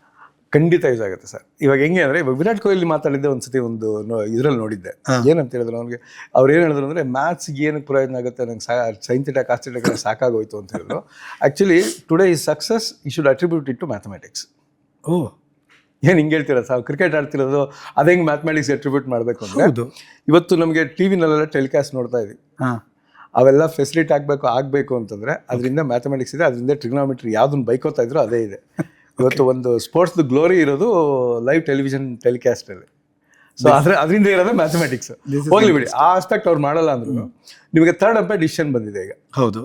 ಖಂಡಿತ ಯೂಸ್ ಆಗುತ್ತೆ ಸರ್. ಇವಾಗ ಹೆಂಗೆ ಅಂದರೆ, ಇವಾಗ ವಿರಾಟ್ ಕೊಹ್ಲಿ ಮಾತಾಡಿದ್ದೆ ಒಂದ್ಸತಿ ಒಂದು ಇದರಲ್ಲಿ ನೋಡಿದ್ದೆ. ಏನಂತ ಹೇಳಿದ್ರು ಅವ್ನಿಗೆ, ಅವ್ರು ಏನು ಹೇಳಿದ್ರು ಅಂದರೆ, ಮ್ಯಾಥ್ಸ್ಗೆ ಏನಕ್ಕೆ ಪ್ರಯೋಜನ ಆಗುತ್ತೆ, ನಂಗೆ ಸೈನ್ ಥೀಟಾ ಕಾಸ್ ಥೀಟಾ ಸಾಕಾಗೋಯ್ತು ಅಂತ ಹೇಳಿದ್ರು. ಆ್ಯಕ್ಚುಲಿ ಟುಡೇ ಈ success you should attribute it to mathematics. ಏನು ಹಿಂಗೆ ಹೇಳ್ತೀರಾ ಸರ್? ಕ್ರಿಕೆಟ್ ಆಡ್ತಿರೋದು ಅದು ಹೆಂಗೆ ಮ್ಯಾಥಮೆಟಿಕ್ಸ್ ಅಟ್ರಿಬ್ಯೂಟ್ ಮಾಡಬೇಕು ಅಂದರೆ, ಇವತ್ತು ನಮಗೆ ಟಿ ವಿನಲ್ಲೆಲ್ಲ ಟೆಲಿಕಾಸ್ಟ್ ನೋಡ್ತಾ ಇದ್ವಿ. ಅವೆಲ್ಲ ಫೆಸಿಲಿಟಿ ಆಗಬೇಕು ಅಂತಂದರೆ ಅದರಿಂದ ಮ್ಯಾಥಮೆಟಿಕ್ಸ್ ಇದೆ, ಅದರಿಂದ ಟ್ರಿಗ್ನೋಮೆಟ್ರಿ ಯಾವ್ದನ್ನ ಬೈಕೋತಾ ಇದ್ರು ಅದೇ ಇದೆ. ಇವತ್ತು ಒಂದು ಸ್ಪೋರ್ಟ್ಸ್ದು ಗ್ಲೋರಿ ಇರೋದು ಲೈವ್ ಟೆಲಿವಿಷನ್ ಟೆಲಿಕಾಸ್ಟಲ್ಲಿ. ಸೊ ಅದರಿಂದ ಇರೋದು ಮ್ಯಾಥಮೆಟಿಕ್ಸ್. ಹೋಗ್ಲಿ ಬಿಡಿ, ಆ ಆಸ್ಪೆಕ್ಟ್ ಅವ್ರು ಮಾಡಲ್ಲ ಅಂದ್ರು. ನಿಮಗೆ ಥರ್ಡ್ ಅಂಪೈರ್ ಡಿಸಿಷನ್ ಬಂದಿದೆ ಈಗ. ಹೌದು.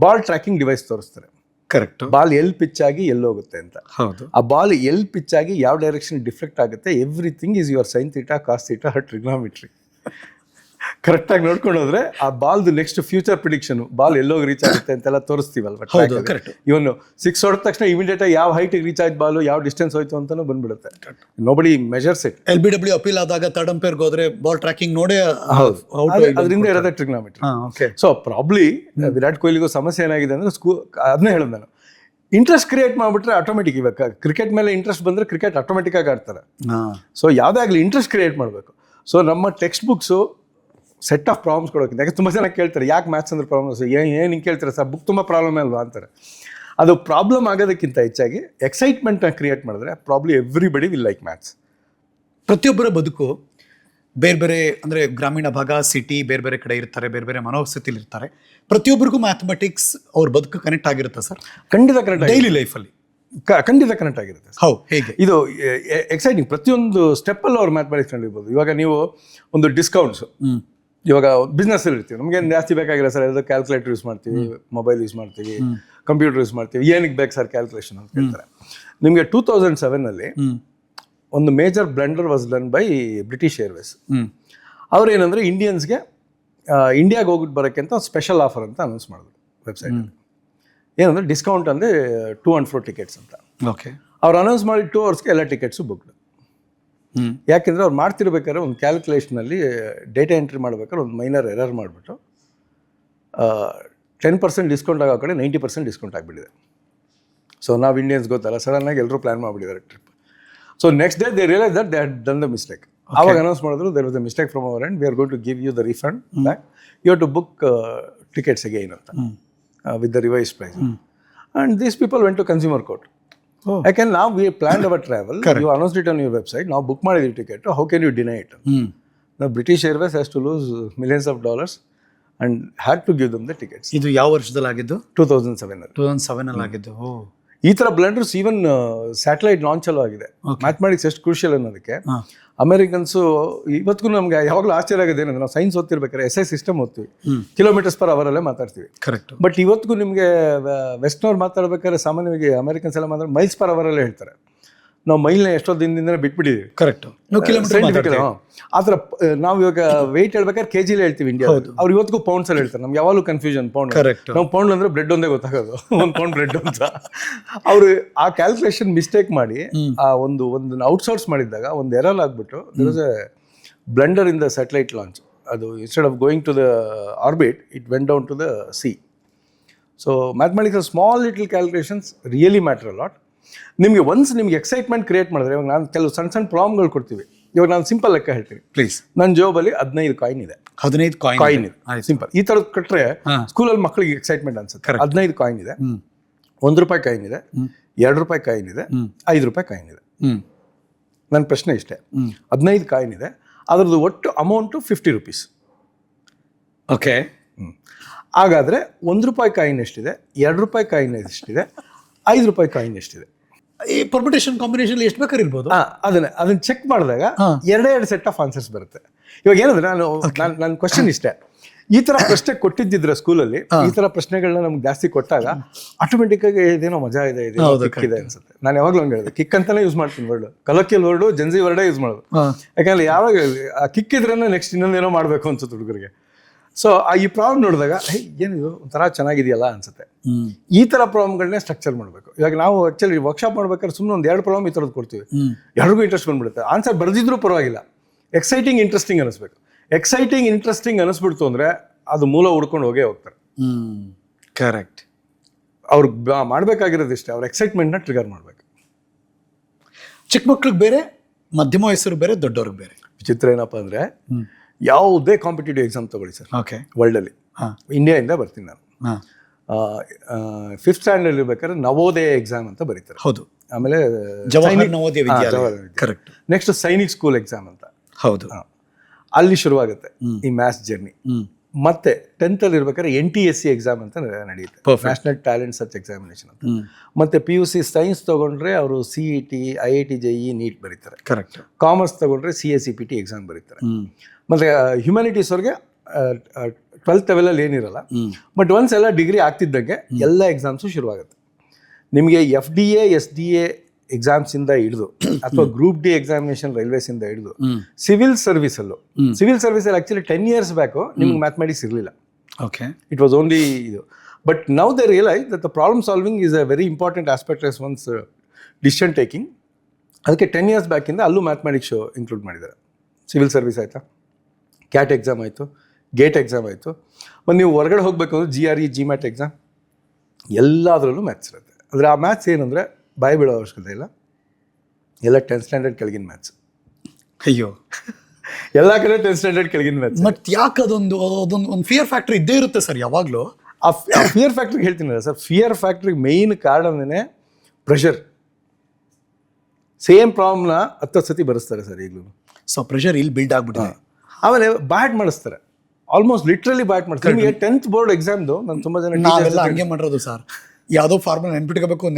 ಬಾಲ್ ಟ್ರ್ಯಾಕಿಂಗ್ ಡಿವೈಸ್ ತೋರಿಸ್ತಾರೆ. ಕರೆಕ್ಟ್. ಬಾಲ್ ಎಲ್ಲಿ ಪಿಚ್ ಆಗಿ ಎಲ್ಲಿ ಹೋಗುತ್ತೆ ಅಂತ. ಹೌದು. ಆ ಬಾಲ್ ಎಲ್ಲಿ ಪಿಚ್ ಆಗಿ ಯಾವ ಡೈರೆಕ್ಷನ್ ಡಿಫ್ಲೆಕ್ಟ್ ಆಗುತ್ತೆ, everything is your sine theta, cos theta, trigonometry. ಕರೆಕ್ಟಾಗಿ ನೋಡ್ಕೊಂಡು ಹೋದ್ರೆ ಆ ಬಾಲ್ದು ನೆಕ್ಸ್ಟ್ ಫ್ಯೂಚರ್ ಪ್ರಿಡಿಕ್ಷನ್, ಬಾಲ್ ಎಲ್ಲೋಗಿ ರೀಚ್ ಆಗುತ್ತೆ ಅಂತೆಲ್ಲ ತೋರಿಸ್ತೀವಲ್ವ. ಹೌದು, correct. ಇವನ್ 6 ಹೊಡೆದ ತಕ್ಷಣ ಇಮಿಡಿಯೇಟ್ ಆಗಿ ಯಾವ ಹೈಟಿಗೆ ರೀಚ್ ಆಯ್ತು ಬಾಲು, ಯಾವ ಡಿಸ್ಟೆನ್ಸ್ ಹೋಯ್ತು ಅಂತಾನು ಬಂದ್ಬಿಡುತ್ತೆ. Nobody measures it. LBW appeal ಆದಾಗ ಥರ್ಡ್ ಅಂಪೈರ್ ಹೋದ್ರೆ ಬಾಲ್ ಟ್ರ್ಯಾಕಿಂಗ್ ನೋಡೇ ಅದರಿಂದ ಇರೋದೇ ಟ್ರಿಗ್ನಾಮೆಟ್ರಿ. ಸೊ ಪ್ರಾಬ್ಲಿ ವಿರಾಟ್ ಕೊಹ್ಲಿಗೂ ಸಮಸ್ಯೆ ಏನಾಗಿದೆ ಅಂದ್ರೆ ಅದನ್ನೇ ಹೇಳೋದು ನಾನು, ಇಂಟ್ರೆಸ್ಟ್ ಕ್ರಿಯೇಟ್ ಮಾಡಿಬಿಟ್ರೆ ಆಟೋಮೆಟಿಕ್. ಇವಾಗ ಕ್ರಿಕೆಟ್ ಮೇಲೆ ಇಂಟ್ರೆಸ್ಟ್ ಬಂದರೆ ಕ್ರಿಕೆಟ್ ಆಟೋಮೆಟಿಕ್ ಆಗಿ ಆಡ್ತಾರೆ. ಸೊ ಯಾವುದೇ ಆಗಲಿ ಇಂಟ್ರೆಸ್ಟ್ ಕ್ರಿಯೇಟ್ ಮಾಡಬೇಕು. ಸೊ ನಮ್ಮ text books set of problems ಕೊಡೋಕ್ಕಿಂತ, ಯಾಕೆ ತುಂಬ ಜನ ಕೇಳ್ತಾರೆ ಯಾಕೆ ಮ್ಯಾಥ್ಸ್ ಅಂದ್ರೆ ಪ್ರಾಬ್ಲಮ್ಸ್, ಏನು ಹಿಂಗೆ ಕೇಳ್ತಾರೆ ಸರ್, ಬುಕ್ ತುಂಬ ಪ್ರಾಬ್ಲಮ್ ಅಲ್ವಾ ಅಂತಾರೆ. ಅದು ಪ್ರಾಬ್ಲಮ್ ಆಗೋದಕ್ಕಿಂತ ಹೆಚ್ಚಾಗಿ ಎಕ್ಸೈಟ್ಮೆಂಟ್ನ ಕ್ರಿಯೇಟ್ ಮಾಡಿದ್ರೆ probably everybody will like maths. ಪ್ರತಿಯೊಬ್ಬರ ಬದುಕು ಬೇರೆ ಬೇರೆ, ಅಂದರೆ ಗ್ರಾಮೀಣ ಭಾಗ, ಸಿಟಿ, ಬೇರೆ ಬೇರೆ ಕಡೆ ಇರ್ತಾರೆ, ಬೇರೆ ಬೇರೆ ಮನೋಸ್ಥಿತಿಲಿ ಇರ್ತಾರೆ. ಪ್ರತಿಯೊಬ್ಬರಿಗೂ ಮ್ಯಾಥಮೆಟಿಕ್ಸ್ ಅವ್ರ ಬದುಕು ಕನೆಕ್ಟ್ ಆಗಿರುತ್ತೆ ಸರ್. ಖಂಡಿತ ಕನೆಕ್ಟ್, ಡೈಲಿ ಲೈಫಲ್ಲಿ ಖಂಡಿತ ಕನೆಕ್ಟ್ ಆಗಿರುತ್ತೆ. ಹೌದು, ಹೇಗೆ ಇದು ಎಕ್ಸೈಟಿಂಗ್. ಪ್ರತಿಯೊಂದು ಸ್ಟೆಪ್ಪಲ್ಲೂ ಅವ್ರು ಮ್ಯಾಥಮೆಟಿಕ್ಸ್ ಕಂಡಿರ್ಬೋದು. ಇವಾಗ ನೀವು ಒಂದು ಡಿಸ್ಕೌಂಟ್ಸು, ಇವಾಗ ಬಿಸ್ನೆಸ್ಸಲ್ಲಿ ಇರ್ತೀವಿ, ನಮಗೆ ಜಾಸ್ತಿ ಬೇಕಾಗಿಲ್ಲ ಸರ್, ಅದು ಕ್ಯಾಲ್ಕುಲೇಟರ್ ಯೂಸ್ ಮಾಡ್ತೀವಿ, ಮೊಬೈಲ್ ಯೂಸ್ ಮಾಡ್ತೀವಿ, ಕಂಪ್ಯೂಟರ್ ಯೂಸ್ ಮಾಡ್ತೀವಿ, ಏನಕ್ಕೆ ಬೇಕು ಸರ್ ಕ್ಯಾಲ್ಕುಲೇಷನ್ ಅಂತ ಹೇಳ್ತಾರೆ. ನಿಮಗೆ 2007 ಒಂದು major blunder was done by British Airways. ಅವ್ರು ಏನಂದರೆ ಇಂಡಿಯನ್ಸ್ಗೆ ಇಂಡಿಯಾಗೆ ಹೋಗ್ಬಿಟ್ಟು ಬರೋಕ್ಕೆ ಅಂತ ಒಂದು ಸ್ಪೆಷಲ್ ಆಫರ್ ಅಂತ ಅನೌನ್ಸ್ ಮಾಡಿದ್ರು ವೆಬ್ಸೈಟಲ್ಲಿ. ಏನಂದರೆ ಡಿಸ್ಕೌಂಟ್ ಅಂದರೆ 2 and 4 ಟಿಕೆಟ್ಸ್ ಅಂತ. ಓಕೆ. ಅವ್ರು ಅನೌನ್ಸ್ ಮಾಡಿ 2 hours ಎಲ್ಲ ಟಿಕೆಟ್ಸು ಬುಕ್ಡ್. ಯಾಕೆಂದರೆ ಅವ್ರು ಮಾಡ್ತಿರ್ಬೇಕಾದ್ರೆ ಒಂದು ಕ್ಯಾಲ್ಕುಲೇಷನಲ್ಲಿ ಡೇಟಾ ಎಂಟ್ರಿ ಮಾಡ್ಬೇಕಾದ್ರೆ ಒಂದು ಮೈನರ್ ಎರರ್ ಮಾಡಿಬಿಟ್ಟು 10% ಡಿಸ್ಕೌಂಟ್ ಆಗೋ ಕಡೆ 90% ಡಿಸ್ಕೌಂಟ್ ಆಗಿಬಿಟ್ಟಿದೆ. ಸೊ ನಾವು ಇಂಡಿಯನ್ಸ್ ಗೊತ್ತಲ್ಲ, ಸಡನ್ನಾಗಿ ಎಲ್ಲರೂ ಪ್ಲ್ಯಾನ್ ಮಾಡಿಬಿಟ್ಟಿದ್ದಾರೆ trip. So next day they realise that they had done the mistake. ಆವಾಗ ಅನೌನ್ಸ್ ಮಾಡಿದ್ರು, there was a mistake from our end, we are going to give you the refund back, you have to book tickets again ಅಂತ with the revise price. And these people went to consumer court. ಯಾಕೆಂದ್ರೆ ನಾವು we planned our travel, you announced it on your website, ನಾವು book ಮಾಡಿದ್ವಿ ticket, how can you deny it? ನಾವು British Airways has to lose millions of dollars and had to give them the tickets. ಇದು ಯಾವ ವರ್ಷದಲ್ಲಿ ಆಗಿದ್ದು? 2007 2007 ಆಗಿದ್ದು. ಈ ಥರ ಬ್ಲಂಡರ್ಸ್ ಈವನ್ ಸ್ಯಾಟಲೈಟ್ ಲಾಂಚಲ್ಲೂ ಆಗಿದೆ. ಮ್ಯಾಥಮೆಟಿಕ್ಸ್ ಎಷ್ಟು ಕ್ರೂಷಿಯಲ್ ಅನ್ನೋದಕ್ಕೆ ಅಮೆರಿಕನ್ಸು ಇವತ್ತಿಗೂ ನಮ್ಗೆ ಯಾವಾಗಲೂ ಆಶ್ಚರ್ಯ ಆಗಿದೆ ಏನಂದ್ರೆ, ನಾವು ಸೈನ್ಸ್ ಓದ್ತಿರ್ಬೇಕಾದ್ರೆ SI ಸಿಸ್ಟಮ್ ಓದ್ತೀವಿ, km/h ಮಾತಾಡ್ತೀವಿ. ಕರೆಕ್ಟ್. ಬಟ್ ಬಟ್ ಇವತ್ತಿಗೂ ನಿಮಗೆ ವೆಸ್ಟ್ನವ್ರು ಮಾತಾಡ್ಬೇಕಾದ್ರೆ ಸಾಮಾನ್ಯವಾಗಿ ಅಮೆರಿಕನ್ಸ್ ಎಲ್ಲ ಮಾತಾಡಿ mph ಹೇಳ್ತಾರೆ. ನಾವು ಮೈಲ್ನ ಎಷ್ಟೋ ದಿನದಿಂದ ಬಿಟ್ಬಿಟ್ಟಿದ್ದೀವಿ. ಕರೆಕ್ಟ್. ಆ ಥರ ನಾವು ಇವಾಗ ವೆಯ್ಟ್ ಹೇಳ್ಬೇಕಾದ್ರೆ KG ಹೇಳ್ತೀವಿ ಇಂಡಿಯಾ, ಅವ್ರು ಇವತ್ತಿಗೂ ಪೌಂಡ್ಸಲ್ಲಿ ಹೇಳ್ತಾರೆ. ನಮ್ಗೆ ಯಾವಾಗಲೂ ಕನ್ಫ್ಯೂಷನ್ ಪೌಂಡ್. ನಾವು ಪೌಂಡ್ ಅಂದ್ರೆ ಬ್ರೆಡ್ ಒಂದೇ ಗೊತ್ತಾಗೋದು, 1 pound ಬ್ರೆಡ್ ಅಂತ. ಅವರು ಆ ಕ್ಯಾಲ್ಕುಲೇಷನ್ ಮಿಸ್ಟೇಕ್ ಮಾಡಿ ಆ ಒಂದು ಔಟ್ಸೋರ್ಸ್ ಮಾಡಿದ್ದಾಗ ಒಂದು ಎರರ್ ಆಗ್ಬಿಟ್ಟು there is a blunder in the satellite launch. ಅದು instead of going to the orbit, it went down to the sea. So mathematics small little calculations really matter a lot. ನಿಮಗೆ ನಿಮ್ಗೆ excitement create ಮಾಡಿದ್ರೆ, ಇವಾಗ ನಾನು ಕೆಲವು ಸಣ್ಣ ಪ್ರಾಬ್ಲಮ್ಗಳು ಕೊಡ್ತೀವಿ. ಇವಾಗ ನಾನು ಸಿಂಪಲ್ ಲೆಕ್ಕ ಹೇಳ್ತೀನಿ ಪ್ಲೀಸ್. ನನ್ನ ಜೋಬಲ್ಲಿ 15 ಕಾಯಿನ್ ಇದೆ. 15 ಕಾಯಿನ್ ಇದೆ, ಸಿಂಪಲ್. ಈ ಥರದ್ದು ಕೊಟ್ಟರೆ ಸ್ಕೂಲಲ್ಲಿ ಮಕ್ಕಳಿಗೆ ಎಕ್ಸೈಟ್ಮೆಂಟ್ ಅನ್ಸುತ್ತೆ. 15 ಕಾಯಿನ್ ಇದೆ, ₹1 ಕಾಯಿನ್ ಇದೆ, ₹2 ಕಾಯಿನ್ ಇದೆ, ₹5 ಕಾಯಿನ್ ಇದೆ. ನನ್ನ ಪ್ರಶ್ನೆ ಇಷ್ಟೇ, 15 ಕಾಯಿನ್ ಇದೆ, ಅದರದ್ದು ಒಟ್ಟು ಅಮೌಂಟು ₹50. ಓಕೆ. ಹಾಗಾದರೆ ₹1 ಕಾಯಿನ್ ಎಷ್ಟಿದೆ, ₹2 ಕಾಯಿನ್ ಎಷ್ಟಿದೆ, ₹5 ಕಾಯಿನ್ ಎಷ್ಟಿದೆ? ಈ ಪರ್ಮಿಟೇಷನ್ ಕಾಂಬಿನೇಷನ್ ಎಷ್ಟು ಬೇಕಾದ್ರೆ ಇರ್ಬೋದು. ಅದನ್ನ ಚೆಕ್ ಮಾಡಿದಾಗ 2 ಸೆಟ್ ಆಫ್ ಆನ್ಸರ್ಸ್ ಬರುತ್ತೆ. ಇವಾಗ ಏನಂದ್ರೆ ನನ್ನ ಕ್ವಶನ್ ಇಷ್ಟೇ, ಈ ಥರ ಪ್ರಶ್ನೆ ಕೊಟ್ಟಿದ್ದಿದ್ರೆ ಸ್ಕೂಲಲ್ಲಿ, ಈ ಥರ ಪ್ರಶ್ನೆಗಳನ್ನ ನಮ್ಗೆ ಜಾಸ್ತಿ ಕೊಟ್ಟಾಗ ಆಟೋಮೆಟಿಕ್ ಆಗಿ ಇದೇನೋ ಮಜಾ ಇದೆ, ಕಿಕ್ ಇದೆ ಅನ್ಸುತ್ತೆ. ನಾನು ಯಾವಾಗಲೂ ಹಂಗೆ ಹೇಳಿದೆ, ಕಿಕ್ ಅಂತಾನೆ ಯೂಸ್ ಮಾಡ್ತೀನಿ ವರ್ಡ್, ಕಲೋಕಿಯಲ್ ವರ್ಡು, ಜೆನ್ಸಿ ವರ್ಡೇ ಯೂಸ್ ಮಾಡೋದು. ಯಾಕಂದ್ರೆ ಯಾವಾಗ ಆ ಕಿಕ್ ಇದ್ರೇ ನೆಕ್ಸ್ಟ್ ಇನ್ನೊಂದೇನೋ ಮಾಡಬೇಕು ಅನ್ಸುತ್ತೆ ಹುಡುಗರಿಗೆ. ಸೊ ಈ ಪ್ರಾಬ್ಲಮ್ ನೋಡಿದಾಗ ಏನಿದು ಒಂಥರ ಚೆನ್ನಾಗಿದೆಯಲ್ಲ ಅನ್ಸುತ್ತೆ. ಈ ಥರ ಪ್ರಾಬ್ಲಮ್ಗಳನ್ನೇ ಸ್ಟ್ರಕ್ಚರ್ ಮಾಡಬೇಕು. ಇವಾಗ ನಾವು ಆ್ಯಕ್ಚುಲಿ ವರ್ಕ್ಶಾಪ್ ಮಾಡ್ಬೇಕಾದ್ರೆ ಸುಮ್ಮನೆ ಒಂದು 2 ಪ್ರಾಬ್ಲಮ್ ಈ ಥರದ್ದು ಕೊಡ್ತೀವಿ, ಎಲ್ರಿಗೂ ಇಂಟ್ರೆಸ್ಟ್ ಬಂದ್ಬಿಡುತ್ತೆ. ಆನ್ಸರ್ ಬರೆದಿದ್ರೂ ಪರವಾಗಿಲ್ಲ, ಎಕ್ಸೈಟಿಂಗ್ ಇಂಟ್ರೆಸ್ಟಿಂಗ್ ಅನಿಸ್ಬೇಕು. ಎಕ್ಸೈಟಿಂಗ್ ಇಂಟ್ರೆಸ್ಟಿಂಗ್ ಅನಿಸ್ಬಿಡ್ತು ಅಂದರೆ ಅದು ಮೂಲ ಹುಡ್ಕೊಂಡು ಹೋಗ್ತಾರೆ. ಕರೆಕ್ಟ್. ಅವ್ರು ಮಾಡಬೇಕಾಗಿರೋದು ಇಷ್ಟೇ, ಅವ್ರ ಎಕ್ಸೈಟ್ಮೆಂಟ್ನ ಟ್ರಿಗರ್ ಮಾಡಬೇಕು. ಚಿಕ್ಕ ಮಕ್ಳಿಗೆ ಬೇರೆ, ಮಧ್ಯಮ ವಯಸ್ಸರು ಬೇರೆ, ದೊಡ್ಡವ್ರಿಗೆ ಬೇರೆ. ವಿಚಿತ್ರ ಏನಪ್ಪ ಅಂದರೆ, ಯಾವುದೇ ಕಾಂಪಿಟೇಟಿವ್ ಎಕ್ಸಾಮ್ ತಗೊಳ್ಳಿ ಸರ್, ಓಕೆ, ವರ್ಲ್ಡಲ್ಲಿ, ಇಂಡಿಯಾದಿಂದ ಬರ್ತೀನಿ ನಾನು. 5th ಸ್ಟ್ಯಾಂಡರ್ಡ್ ಇರ್ಬೇಕಾದ್ರೆ ನವೋದಯ ಎಕ್ಸಾಮ್ ಅಂತ ಬರೀತಾರೆ. ಹೌದು. ಆಮೇಲೆ Jawahar Navodaya Vidyalaya. Correct. Next Sainik school exam ಅಂತ. ಹೌದು. ಅಲ್ಲಿ ಶುರುವಾಗುತ್ತೆ ಈ ಮ್ಯಾಥ್ಸ್ ಜರ್ನಿ. ಮತ್ತೆ 10th ಅಲ್ಲಿ ಇರ್ಬೇಕಾದ್ರೆ NTSC ಎಕ್ಸಾಮ್ ಅಂತ ನಡೆಯುತ್ತೆ, ನ್ಯಾಷನಲ್ ಟ್ಯಾಲೆಂಟ್ ಸರ್ಚ್ ಎಕ್ಸಾಮಿನೇಷನ್ ಅಂತ. ಮತ್ತೆ PUC ಸೈನ್ಸ್ ತಗೊಂಡ್ರೆ ಅವರು CET, IIT JEE ನೀಟ್ ಬರೀತಾರೆ. ಕರೆಕ್ಟ್. ಕಾಮರ್ಸ್ ತಗೊಂಡ್ರೆ CACPT ಎಕ್ಸಾಮ್ ಬರೀತಾರೆ. ಮತ್ತೆ ಹ್ಯುಮ್ಯಾನಿಟೀಸ್ ಅವ್ರಿಗೆ 12th ಲೆವೆಲಲ್ಲಿ ಏನಿರಲ್ಲ. ಬಟ್ ಒನ್ಸ್ ಎಲ್ಲ ಡಿಗ್ರಿ ಆಗ್ತಿದ್ದಂಗೆ ಎಲ್ಲ ಎಕ್ಸಾಮ್ಸು ಶುರುವಾಗುತ್ತೆ. ನಿಮಗೆ FDA, SDA ಎಕ್ಸಾಮ್ಸಿಂದ ಹಿಡಿದು ಅಥವಾ ಗ್ರೂಪ್ ಡಿ ಎಕ್ಸಾಮಿನೇಷನ್ ರೈಲ್ವೇಸಿಂದ ಹಿಡಿದು ಸಿವಿಲ್ ಸರ್ವಿಸಲ್ಲೂ ಸಿವಿಲ್ ಸರ್ವಿಸಲ್ಲಿ ಆ್ಯಕ್ಚುಲಿ 10 years ಬ್ಯಾಕು ನಿಮ್ಗೆ ಮ್ಯಾಥಮೆಟಿಕ್ಸ್ ಇರಲಿಲ್ಲ. ಓಕೆ, ಇಟ್ ವಾಸ್ ಓನ್ಲಿ ಇದು. But now they realise that the problem solving is a very important aspect as one's decision taking. ಅದಕ್ಕೆ 10 years ಬ್ಯಾಕಿಂದ ಅಲ್ಲೂ ಮ್ಯಾಥಮೆಟಿಕ್ಸ್ ಇನ್ಕ್ಲೂಡ್ ಮಾಡಿದ್ದಾರೆ. ಸಿವಿಲ್ ಸರ್ವಿಸ್ ಆಯಿತಾ, CAT exam ಆಯಿತು, GATE exam ಆಯಿತು, ಮತ್ತು ನೀವು ಹೊರಗಡೆ ಹೋಗಬೇಕು ಅಂದ್ರೆ GRE GMAT ಎಕ್ಸಾಮ್ ಎಲ್ಲದರಲ್ಲೂ ಮ್ಯಾಥ್ಸ್ ಇರುತ್ತೆ. ಅಂದರೆ ಆ ಮ್ಯಾಥ್ಸ್ ಏನಂದರೆ ಬಾಯಿ ಬೀಳೋ ಅವಶ್ಯಕತೆ ಇಲ್ಲ, ಎಲ್ಲ 10th standard ಕೆಳಗಿನ ಮ್ಯಾಥ್ಸ್. ಅಯ್ಯೋ, ಎಲ್ಲ ಕಡೆ 10th standard ಕೆಳಗಿನ ಮ್ಯಾಥ್ಸ್. ಬಟ್ ಯಾಕೆ ಅದೊಂದು ಫಿಯರ್ ಫ್ಯಾಕ್ಟರ್ ಇದ್ದೇ ಇರುತ್ತೆ ಸರ್ ಯಾವಾಗಲೂ. ಆ ಫಿಯರ್ ಫ್ಯಾಕ್ಟ್ರಿಗೆ ಹೇಳ್ತೀನಲ್ಲ ಸರ್, ಫಿಯರ್ ಫ್ಯಾಕ್ಟ್ರಿಗೆ ಮೇಯ್ನ್ ಕಾರಣನೇ ಪ್ರೆಷರ್. ಸೇಮ್ ಪ್ರಾಬ್ಲಮ್ನ 10 ಸತಿ ಬರೆಸ್ತಾರೆ ಸರ್ ಈಗಲೂ. ಸೊ ಪ್ರೆಷರ್ ಇಲ್ಲಿ ಬಿಲ್ಡ್ ಆಗ್ಬಿಟ್ಟಿದೆ. ಆಮೇಲೆ ಬ್ಯಾಟ್ ಮಾಡಿಸ್ತಾರೆ, ಆಲ್ಮೋಸ್ಟ್ ಲಿಟ್ರಲಿ ಬ್ಯಾಟ್ ಮಾಡ್ತಾರೆ. ನಿಮಗೆ 10th ಬೋರ್ಡ್ ಎಕ್ಸಾಮ್ದು ನಾನು ತುಂಬ ಜನ ನಾವೆಲ್ಲ ಹಂಗೆ ಮಾಡಿರೋದು ಸರ್. ಯಾವುದೋ ಫಾರ್ಮುಲಾ ನೆನ್ಪಿಟ್ಕೋಬೇಕು ಅಂತ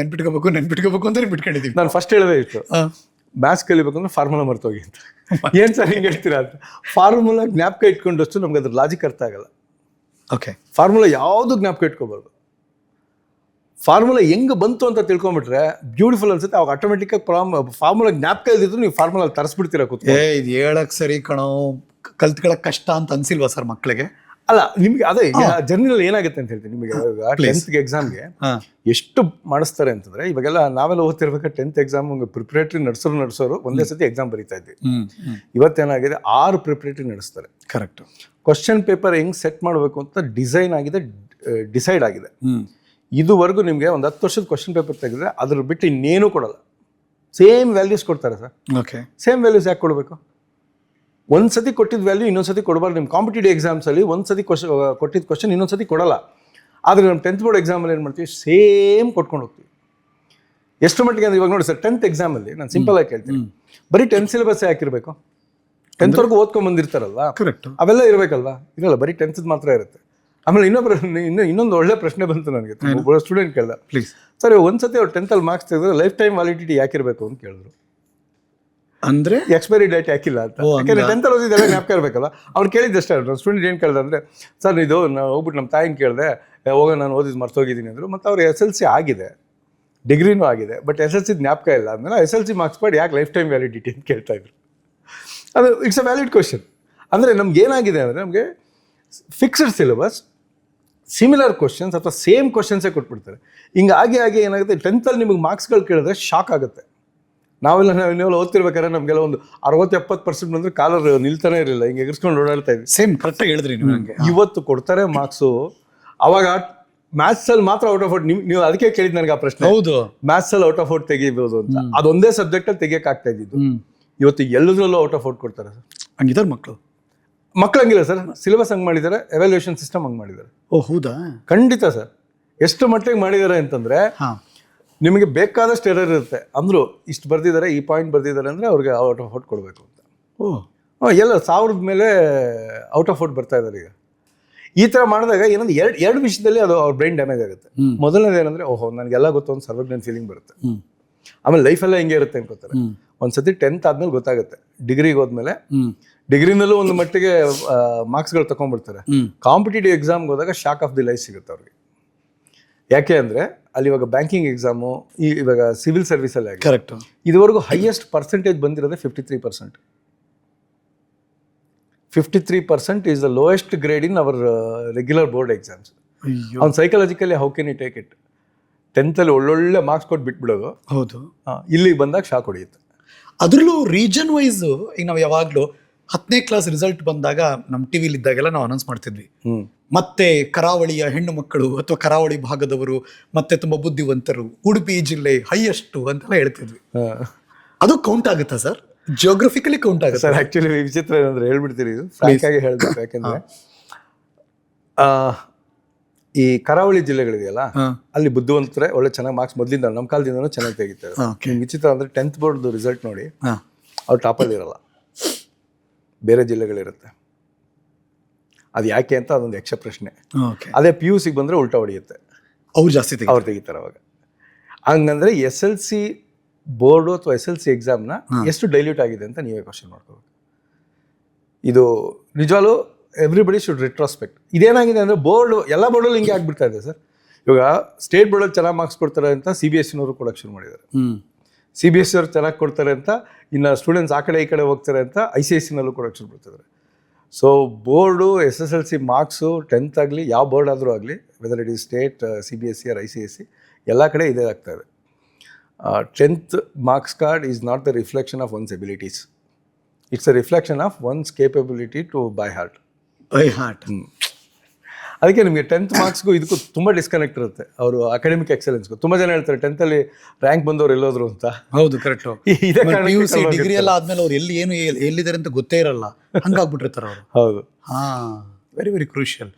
ನೆನ್ಪಿಟ್ಕೊಂಡಿದ್ದೀವಿ. ನಾನು ಫಸ್ಟ್ ಹೇಳೋದೇ ಇತ್ತು, ಮ್ಯಾಥ್ಸ್ ಕಲಿಬೇಕು ಅಂದ್ರೆ ಫಾರ್ಮುಲಾ ಮರ್ತೋಗಿ ಅಂತ. ಏನು ಸರ್ ಹಿಂಗೆ ಹೇಳ್ತೀರಾ ಅಂತ. ಫಾರ್ಮುಲಾ ಜ್ಞಾಪಕ ಇಟ್ಕೊಂಡಷ್ಟು ನಮ್ಗೆ ಅದ್ರ ಲಾಜಿಕ್ ಅರ್ಥ ಆಗಲ್ಲ. ಓಕೆ, ಫಾರ್ಮುಲಾ ಯಾವುದು ಜ್ಞಾಪಕ ಇಟ್ಕೋಬಾರ್ದು. ಫಾರ್ಮುಲಾ ಹೆಂಗೆ ಬಂತು ಅಂತ ತಿಳ್ಕೊಂಬಿಟ್ರೆ ಬ್ಯೂಟಿಫುಲ್ ಅನ್ಸುತ್ತೆ. ಅವಾಗ ಆಟೋಮೆಟಿಕ್ಕಾಗಿ ಫಾರ್ಮುಲಾ ಜ್ಞಾಪಕ ಇದ್ದಿದ್ದು ನೀವು ಫಾರ್ಮುಲಾ ತರಿಸ್ಬಿಡ್ತೀರಾ ಕೂತ್ಕೊಂಡು. ಇದು ಹೇಳಕ್ ಸರಿ ಕಣೋ, ಕಲ್ತ್ಕೊಳಕ್ ಕಷ್ಟ ಅಂತ ಅನ್ಸಿಲ್ವಾ ಸರ್ ಮಕ್ಕಳಿಗೆ? ಅಲ್ಲ, ನಿಮ್ಗೆ ಅದೇ ಜರ್ನಿನಲ್ಲಿ ಏನಾಗುತ್ತೆ ಅಂತ ಹೇಳ್ತೀನಿ. ನಿಮಗೆ 10th ಎಕ್ಸಾಮ್ಗೆ ಎಷ್ಟು ಮಾಡಿಸ್ತಾರೆ ಅಂತಂದ್ರೆ, ಇವಾಗೆಲ್ಲ ನಾವೆಲ್ಲ ಓದ್ತಿರ್ಬೇಕಾದ್ರೆ 10th ಎಕ್ಸಾಮ್ ಪ್ರಿಪರೇಟರಿ ನಡೆಸೋರು ಒಂದೇ ಸತಿ ಎಕ್ಸಾಮ್ ಬರೀತಾ ಇದ್ವಿ. ಇವತ್ತೇನಾಗಿದೆ, 6 ಪ್ರಿಪರೇಟರಿ ನಡೆಸ್ತಾರೆ. ಕರೆಕ್ಟ್. ಕ್ವಶನ್ ಪೇಪರ್ ಹೆಂಗ್ ಸೆಟ್ ಮಾಡಬೇಕು ಅಂತ ಡಿಸೈಡ್ ಆಗಿದೆ. ಇದುವರೆಗೂ ನಿಮಗೆ ಒಂದು 10 ವರ್ಷದ ಕ್ವಶನ್ ಪೇಪರ್ ತೆಗೆದ್ರೆ ಅದ್ರ ಬಿಟ್ಟು ಇನ್ನೇನು ಕೊಡಲ್ಲ. ಸೇಮ್ ವ್ಯಾಲ್ಯೂಸ್ ಕೊಡ್ತಾರೆ ಸರ್. ಓಕೆ, ಸೇಮ್ ವ್ಯಾಲ್ಯೂಸ್ ಯಾಕೆ ಕೊಡಬೇಕು? ಒಂದ್ಸತಿ ಕೊಟ್ಟಿದ್ದ ವ್ಯಾಲ್ಯೂ ಇನ್ನೊಂದ್ಸತಿ ಕೊಡಬಾರ್ದು. ನಿಮ್ಮ ಕಾಂಪಿಟೇಟಿವ್ ಎಕ್ಸಾಮ್ಸಲ್ಲಿ ಒಂದ್ಸತಿ ಕೊಟ್ಟಿದ್ದ ಕ್ವಶನ್ ಇನ್ನೊಂದ್ಸತಿ ಕೊಡಲ್ಲ. ಆದರೆ ನಮ್ಮ 10th ಬೋರ್ಡ್ ಎಕ್ಸಾಮಲ್ಲಿ ಏನು ಮಾಡ್ತೀವಿ, ಸೇಮ್ ಕೊಟ್ಕೊಂಡು ಹೋಗ್ತೀವಿ. ಎಷ್ಟು ಮಟ್ಟಿಗೆ ಅಂದ್ರೆ, ಇವಾಗ ನೋಡಿ ಸರ್, 10th ಎಕ್ಸಾಮಲ್ಲಿ ನಾನು ಸಿಂಪಲ್ ಆಗಿ ಕೇಳ್ತೀನಿ, ಬರೀ 10th ಸಿಲೆಬಸ್ ಹಾಕಿರ್ಬೇಕು? 10th ವರೆಗೂ ಓದ್ಕೊಂಡ್ ಬಂದಿರ್ತಾರಲ್ಲ, ಕರೆಕ್ಟ್, ಅವೆಲ್ಲ ಇರಬೇಕಲ್ವಾ? ಇರಲ್ಲ, ಬರೀ 10th ಮಾತ್ರ ಇರುತ್ತೆ. ಆಮೇಲೆ ಇನ್ನೊಂದು ಒಳ್ಳೆ ಪ್ರಶ್ನೆ ಬಂತು ನನಗೆ. ಒಬ್ಬ ಸ್ಟೂಡೆಂಟ್ ಕೇಳ್ದ, ಪ್ಲೀಸ್ ಸರ್ ಒಂದ್ಸತಿ ಅವ್ರು 10th ಮಾರ್ಕ್ಸ್ ತೆಗೆದ್ರೆ ಲೈಫ್ ಟೈಮ್ ವ್ಯಾಲಿಡಿಟಿ ಯಾಕಿರ್ಬೇಕು ಅಂತ ಕೇಳಿದ್ರು. ಅಂದ್ರೆ ಎಕ್ಸ್ಪೈರಿ ಡೇಟ್ ಯಾಕಿಲ್ಲ ಅಂತ. ಯಾಕಂದ್ರೆ 10th ಓದಿದ್ದೆಲ್ಲ ಜ್ಞಾಪಕ ಇರಬೇಕಲ್ಲ. ಅವ್ರು ಕೇಳಿದ್ದಷ್ಟೇ. ನನ್ನ ಸ್ಟೂಡೆಂಟ್ ಏನು ಕೇಳ್ದೆ ಅಂದರೆ, ಸರ್ ಇದು ನಾನು ಹೋಗ್ಬಿಟ್ಟು ನಮ್ಮ ತಾಯಿನ ಕೇಳಿದೆ, ಹೋಗ ನಾನು ಓದಿದ್ದು ಮರ್ತೋಗಿದ್ದೀನಿ ಅಂದರು. ಮತ್ತು ಅವ್ರು SLC ಆಗಿದೆ, ಡಿಗ್ರಿನೂ ಆಗಿದೆ, ಬಟ್ SLC ಜ್ಞಾಪಕ ಇಲ್ಲ ಅಂದಮೇಲೆ SLC ಮಾರ್ಕ್ಸ್ ಮಾಡಿ ಯಾಕೆ ಲೈಫ್ ಟೈಮ್ ವ್ಯಾಲಿಡಿಟಿ ಅಂತ ಕೇಳ್ತಾ ಇದ್ರು. ಅದು ಇಟ್ಸ್ ಅ ವ್ಯಾಲಿಡ್ ಕ್ವಶನ್. ಅಂದರೆ ನಮ್ಗೆ ಏನಾಗಿದೆ ಅಂದರೆ, ನಮಗೆ ಫಿಕ್ಸ್ಡ್ ಸಿಲೆಬಸ್, ಸಿಮಿಲರ್ ಕ್ವಶನ್ಸ್ ಅಥವಾ ಸೇಮ್ ಕ್ವಶನ್ಸೇ ಕೊಟ್ಬಿಡ್ತಾರೆ. ಹಿಂಗಾಗಿ ಏನಾಗುತ್ತೆ, 10th ನಿಮಗೆ ಮಾರ್ಕ್ಸ್ಗಳು ಕೇಳಿದ್ರೆ ಶಾಕ್ ಆಗುತ್ತೆ. ನಾವೆಲ್ಲ ಓದ್ತಿರ್ಬೇಕಾದ್ರೆ ನಮಗೆಲ್ಲ ಒಂದು 60-70% ಬಂದರೆ ಕಾಲರ್ ನಿಲ್ತಾನೆ ಇರಲಿಲ್ಲ, ಹಿಂಗೆ ಎಗರ್ಸ್ಕೊಂಡು ಓಡಾಡ್ತಾ ಇದ್ವಿ. ಸೇಮ್ ಕರೆಕ್ಟಾಗಿ ಹೇಳಿದ್ರಿ ನೀವು ನನಗೆ. ಇವತ್ತು ಕೊಡ್ತಾರೆ ಮಾರ್ಕ್ಸು. ಅವಾಗ ಮ್ಯಾಥ್ಸಲ್ಲಿ ಮಾತ್ರ ಔಟ್ ಆಫ್ ಔಟ್. ನೀವು ಅದಕ್ಕೆ ಕೇಳಿದ್ದು ನನಗೆ ಆ ಪ್ರಶ್ನೆ. ಹೌದು, ಮ್ಯಾಥ್ಸಲ್ಲಿ ಔಟ್ ಆಫ್ ಔಟ್ ತೆಗಿಬೋದು ಅಂತ. ಅದೊಂದೇ ಸಬ್ಜೆಕ್ಟಲ್ಲಿ ತೆಗಿಯೋಕ್ಕಾಗ್ತಾ ಇದ್ದಿದ್ದು. ಇವತ್ತು ಎಲ್ಲದರಲ್ಲೂ ಔಟ್ ಆಫ್ ಔಟ್ ಕೊಡ್ತಾರೆ ಸರ್. ಹಂಗಿದ್ದಾರೆ ಮಕ್ಕಳು ಹಂಗಿಲ್ಲ ಸರ್. ಸಿಲೆಬಸ್ ಹಂಗೆ ಮಾಡಿದ್ದಾರೆ, ಎವ್ಯಾಲ್ಯೂಯೇಷನ್ ಸಿಸ್ಟಮ್ ಹಂಗೆ ಮಾಡಿದ್ದಾರೆ. ಓ ಹೌದಾ? ಖಂಡಿತ ಸರ್. ಎಷ್ಟು ಮಟ್ಟಿಗೆ ಮಾಡಿದ್ದಾರೆ ಅಂತಂದರೆ, ನಿಮಗೆ ಬೇಕಾದಷ್ಟು ಎರರ್ ಇರುತ್ತೆ. ಅಂದರು ಇಷ್ಟು ಬರ್ದಿದ್ದಾರೆ, ಈ ಪಾಯಿಂಟ್ ಬರ್ದಿದ್ದಾರೆ ಅಂದರೆ ಅವ್ರಿಗೆ ಔಟ್ ಆಫ್ ಔಟ್ ಕೊಡಬೇಕು ಅಂತ. ಎಲ್ಲ 1000 ಮೇಲೆ ಔಟ್ ಆಫ್ ಔಟ್ ಬರ್ತಾ ಇದ್ದಾರೆ ಈಗ. ಈ ಥರ ಮಾಡಿದಾಗ ಏನಂದ್ರೆ ಎರಡು ವಿಷಯದಲ್ಲಿ ಅದು ಅವ್ರ ಬ್ರೈನ್ ಡ್ಯಾಮೇಜ್ ಆಗುತ್ತೆ. ಮೊದಲನೇದು ಏನಂದರೆ, ಓಹೋ ನನಗೆಲ್ಲ ಗೊತ್ತು, ಒಂದು ಸರ್ವಜ್ಞಾನ ಫೀಲಿಂಗ್ ಬರುತ್ತೆ. ಆಮೇಲೆ ಲೈಫೆಲ್ಲ ಹಿಂಗೆ ಇರುತ್ತೆ ಅನ್ಕೋತಾರೆ. ಒಂದ್ಸತಿ 10th ಆದ್ಮೇಲೆ ಗೊತ್ತಾಗುತ್ತೆ. ಡಿಗ್ರಿಗೆ ಹೋದ್ಮೇಲೆ ಡಿಗ್ರಿನಲ್ಲೂ ಒಂದು ಮಟ್ಟಿಗೆ ಮಾರ್ಕ್ಸ್ಗಳು ತಗೊಂಡ್ಬಿಡ್ತಾರೆ. ಕಾಂಪಿಟೇಟಿವ್ ಎಕ್ಸಾಮ್ಗೆ ಹೋದಾಗ ಶಾಕ್ ಆಫ್ ದಿ ಲೈಫ್ ಸಿಗುತ್ತೆ ಅವ್ರಿಗೆ. ಯಾಕೆ ಅಂದರೆ, ಅಲ್ಲಿ ಇವಾಗ ಬ್ಯಾಂಕಿಂಗ್ ಎಕ್ಸಾಮು, ಇವಾಗ ಸಿವಿಲ್ ಸರ್ವಿಸಲ್ಲಿ ಆಗಿ ಕರೆಕ್ಟ್, ಇದುವರೆಗೂ ಹೈಯೆಸ್ಟ್ ಪರ್ಸೆಂಟೇಜ್ ಬಂದಿರೋದೇ 53%. 53% is the lowest grade in our regular board exams. ಅವ್ನು psychologically how can you take it? 10th ಒಳ್ಳೊಳ್ಳೆ ಮಾರ್ಕ್ಸ್ ಕೊಟ್ಟು ಬಿಟ್ಬಿಡೋದು. ಹೌದು, ಇಲ್ಲಿಗೆ ಬಂದಾಗ ಶಾಕ್ ಹೊಡೆಯುತ್ತೆ. ಅದರಲ್ಲೂ ರೀಜನ್ ವೈಸ್ ಈಗ ನಾವು ಯಾವಾಗಲೂ 10ನೇ ಕ್ಲಾಸ್ ರಿಸಲ್ಟ್ ಬಂದಾಗ ನಮ್ಮ ಟಿವಿಲಿ ಇದ್ದಾಗೆಲ್ಲ ನಾವು ಅನೌನ್ಸ್ ಮಾಡ್ತಿದ್ವಿ, ಮತ್ತೆ ಕರಾವಳಿಯ ಹೆಣ್ಣು ಮಕ್ಕಳು ಅಥವಾ ಕರಾವಳಿ ಭಾಗದವರು ಮತ್ತೆ ತುಂಬಾ ಬುದ್ಧಿವಂತರು, ಉಡುಪಿ ಜಿಲ್ಲೆ ಹೈಯೆಸ್ಟ್ ಅಂತೆಲ್ಲ ಹೇಳ್ತಿದ್ವಿ. ಅದು ಕೌಂಟ್ ಆಗುತ್ತಾ ಸರ್? ಜಿಯೋಗ್ರಫಿಕಲಿ ಕೌಂಟ್ ಆಗುತ್ತೆ ಸರ್? ಆಕ್ಚುಲಿ ವಿಚಿತ್ರ ಏನಂದ್ರೆ ಹೇಳ್ಬಿಡ್ತೀರಿ, ಇದು ಫ್ರಾಂಕ್ ಆಗಿ ಹೇಳ್ಬೇಕು. ಯಾಕೆಂದ್ರೆ ಈ ಕರಾವಳಿ ಜಿಲ್ಲೆಗಳಿದೆಯಲ್ಲ, ಅಲ್ಲಿ ಬುದ್ಧಿವಂತರೆ ಒಳ್ಳೆ ಚೆನ್ನಾಗಿ ಮಾರ್ಕ್ಸ್ ಮೊದಲಿಂದ ನಮ್ಮ ಕಾಲದಿಂದನೂ ಚೆನ್ನಾಗಿ ತೆಗಿತಾರೆ. ವಿಚಿತ್ರ ಅಂದ್ರೆ 10th ಬೋರ್ಡ್ದು ರಿಸಲ್ಟ್ ನೋಡಿ ಅವ್ರು ಟಾಪಲ್ಲಿ ಇರಲ್ಲ, ಬೇರೆ ಜಿಲ್ಲೆಗಳಿರುತ್ತೆ. ಅದು ಯಾಕೆ ಅಂತ ಅದೊಂದು ಯಕ್ಷ ಪ್ರಶ್ನೆ. ಅದೇ PUC ಬಂದರೆ ಉಲ್ಟಾ ಹೊಡೆಯುತ್ತೆ, ಅವ್ರು ಜಾಸ್ತಿ ಅವ್ರು ತೆಗಿತಾರೆ ಅವಾಗ. ಹಂಗಂದ್ರೆ SLC ಬೋರ್ಡು ಅಥವಾ SLC ಎಕ್ಸಾಮ್ನ ಎಷ್ಟು ಡೈಲ್ಯೂಟ್ ಆಗಿದೆ ಅಂತ ನೀವೇ ಕ್ವಶನ್ ಮಾಡ್ಕೋಬೇಕು. ಇದು ನಿಜವಾಗ್ಲೂ ಎವ್ರಿಬಡಿ ಶುಡ್ ರಿಟ್ರಾಸ್ಪೆಕ್ಟ್. ಇದೇನಾಗಿದೆ ಅಂದರೆ, ಎಲ್ಲ ಬೋರ್ಡಲ್ಲಿ ಹಿಂಗೆ ಆಗ್ಬಿಡ್ತಾ ಇದೆ ಸರ್. ಇವಾಗ ಸ್ಟೇಟ್ ಬೋರ್ಡಲ್ಲಿ ಚೆನ್ನಾಗಿ ಮಾರ್ಕ್ಸ್ ಕೊಡ್ತಾರೆ ಅಂತ CBSE ನವರು ಕೊಡೋಕೆ ಶುರು ಮಾಡಿದ್ದಾರೆ. CBSE ಅವ್ರು ಚೆನ್ನಾಗಿ ಕೊಡ್ತಾರೆ ಅಂತ, ಇನ್ನು ಸ್ಟೂಡೆಂಟ್ಸ್ ಆ ಕಡೆ ಈ ಕಡೆ ಹೋಗ್ತಾರೆ ಅಂತ ICSE ಕೊಡೋಕ್ಕೆ ಶುರು ಮಾಡ್ತಿದ್ದಾರೆ. So board SSLC marks 10th ಆಗಲಿ ಯಾವ ಬೋರ್ಡ್ ಆದರೂ ಆಗಲಿ, whether it is state, CBSE or ICSE, ಎಲ್ಲ ಕಡೆ ಇದೇ ಆಗ್ತಾಯಿದೆ. 10th marks card is not the reflection of one's abilities, it's a reflection of one's capability to by heart. ಅದಕ್ಕೆ ನಿಮಗೆ 10th ಮಾರ್ಕ್ಸ್ಗೂ ಇದಕ್ಕೂ ತುಂಬ ಡಿಸ್ಕನೆಕ್ಟ್ ಇರುತ್ತೆ. ಅವರು ಅಕಾಡೆಮಿಕ್ ಎಕ್ಸಲೆನ್ಸ್ಗೂ ತುಂಬ ಜನ ಹೇಳ್ತಾರೆ 10th ರ್ಯಾಂಕ್ ಬಂದವ್ರು ಎಲ್ಲೋದ್ರು ಅಂತ. ಹೌದು, ಕರೆಕ್ಟ್. ಇದೇ PUC ಡಿಗ್ರಿ ಎಲ್ಲ ಆದ್ಮೇಲೆ ಅವ್ರು ಎಲ್ಲಿದ್ದಾರೆ ಅಂತ ಗೊತ್ತೇ ಇರಲ್ಲ, ಹಂಗಾಗ್ಬಿಟ್ಟಿರ್ತಾರೆ ಅವರು. ಹೌದು. Very very crucial.